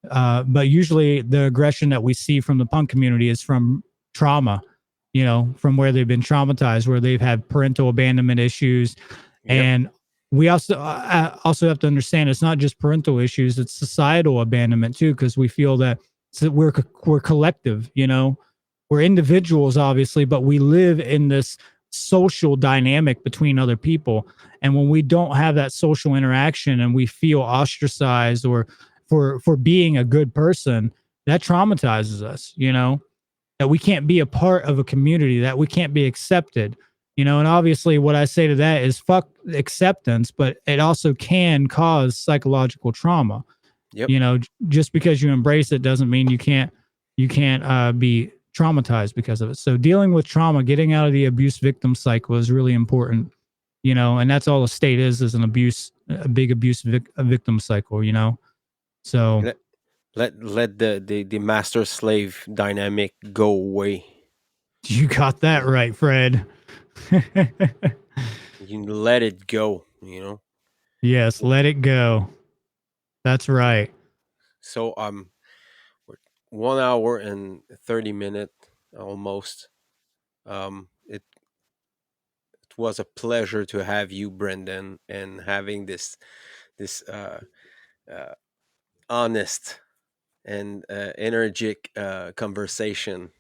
Speaker 2: But usually the aggression that we see from the punk community is from trauma, from where they've been traumatized, where they've had parental abandonment issues.
Speaker 1: Yep.
Speaker 2: And we also have to understand it's not just parental issues, it's societal abandonment too, because we feel that we're collective, we're individuals, obviously, but we live in this social dynamic between other people. And when we don't have that social interaction and we feel ostracized or for being a good person, that traumatizes us, that we can't be a part of a community, that we can't be accepted, and obviously what I say to that is fuck acceptance, but it also can cause psychological trauma.
Speaker 1: Yep.
Speaker 2: Just because you embrace it doesn't mean you can't be traumatized because of it. So dealing with trauma, getting out of the abuse victim cycle is really important, and that's all the state is an abuse, a big a victim cycle, so
Speaker 1: Let let the master slave dynamic go away.
Speaker 2: you got that
Speaker 1: You
Speaker 2: right, Fred.
Speaker 1: you let it go. You know.
Speaker 2: Yes, let it go. That's right.
Speaker 1: So we're 1 hour and 30 minutes almost. It was a pleasure to have you, Brendan, and having this uh, honest and energetic conversation.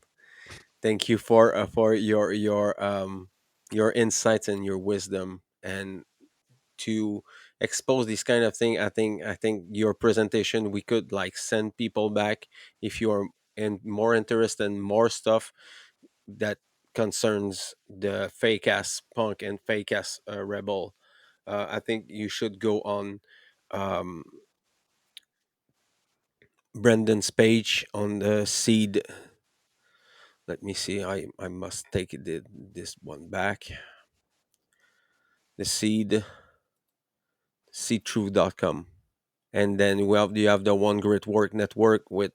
Speaker 1: Thank you for your insights and your wisdom, and to expose this kind of thing. I think your presentation, we could like send people back if you're more interested in more stuff that concerns the fake ass punk and fake ass rebel. I think you should go on um, Brendan's page on the seed. Let me see. I must take this one back. The seedtruth.com. And then you have the One Great Work Network with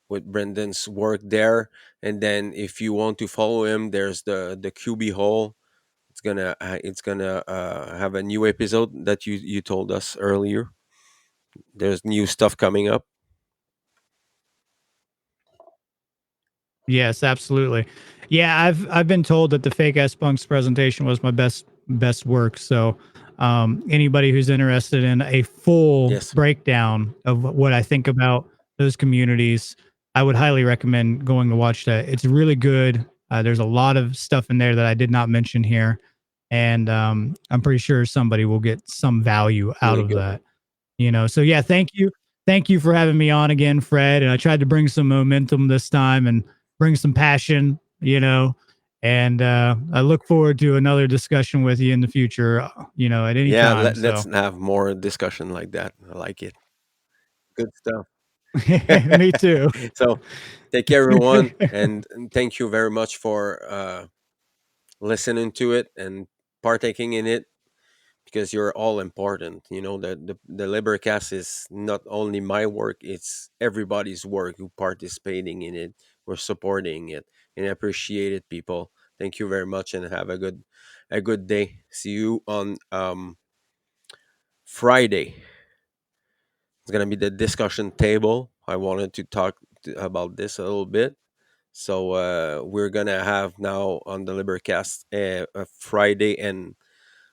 Speaker 1: Brendan's work there. And then if you want to follow him, there's the QB hole. It's gonna have a new episode that you told us earlier. There's new stuff coming up.
Speaker 2: Yes, absolutely. Yeah, I've been told that the fake ass punks presentation was my best work. So anybody who's interested in a full
Speaker 1: Yes,
Speaker 2: breakdown of what I think about those communities, I would highly recommend going to watch that. It's really good. There's a lot of stuff in there that I did not mention here, and I'm pretty sure somebody will get some value out
Speaker 1: really
Speaker 2: of
Speaker 1: good.
Speaker 2: that. So yeah, thank you for having me on again, Fred. And I tried to bring some momentum this time and bring some passion, and I look forward to another discussion with you in the future, at any
Speaker 1: Yeah,
Speaker 2: time.
Speaker 1: let's
Speaker 2: So
Speaker 1: have more discussion like that. I like it. Good stuff.
Speaker 2: me too.
Speaker 1: So take care, everyone, and thank you very much for listening to it and partaking in it, because you're all important. The LiberCast is not only my work, it's everybody's work who participating in it. We're supporting it and appreciate it, people. Thank you very much and have a good day. See you on Friday. It's gonna be the discussion table. I wanted to talk about this a little bit. So we're gonna have now on the LiberCast a Friday and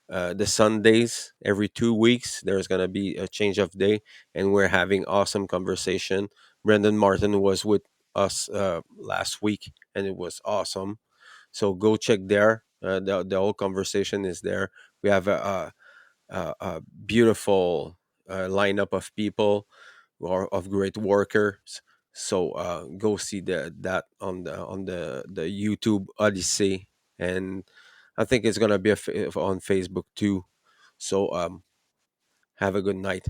Speaker 1: the Sundays every 2 weeks. There's gonna be a change of day, and we're having awesome conversation. Brendan Martin was with us last week, and it was awesome. So go check there. The whole conversation is there. We have a beautiful lineup of people who are of great workers. So go see that on the YouTube Odyssey, and I think it's gonna be on Facebook too. So have a good night.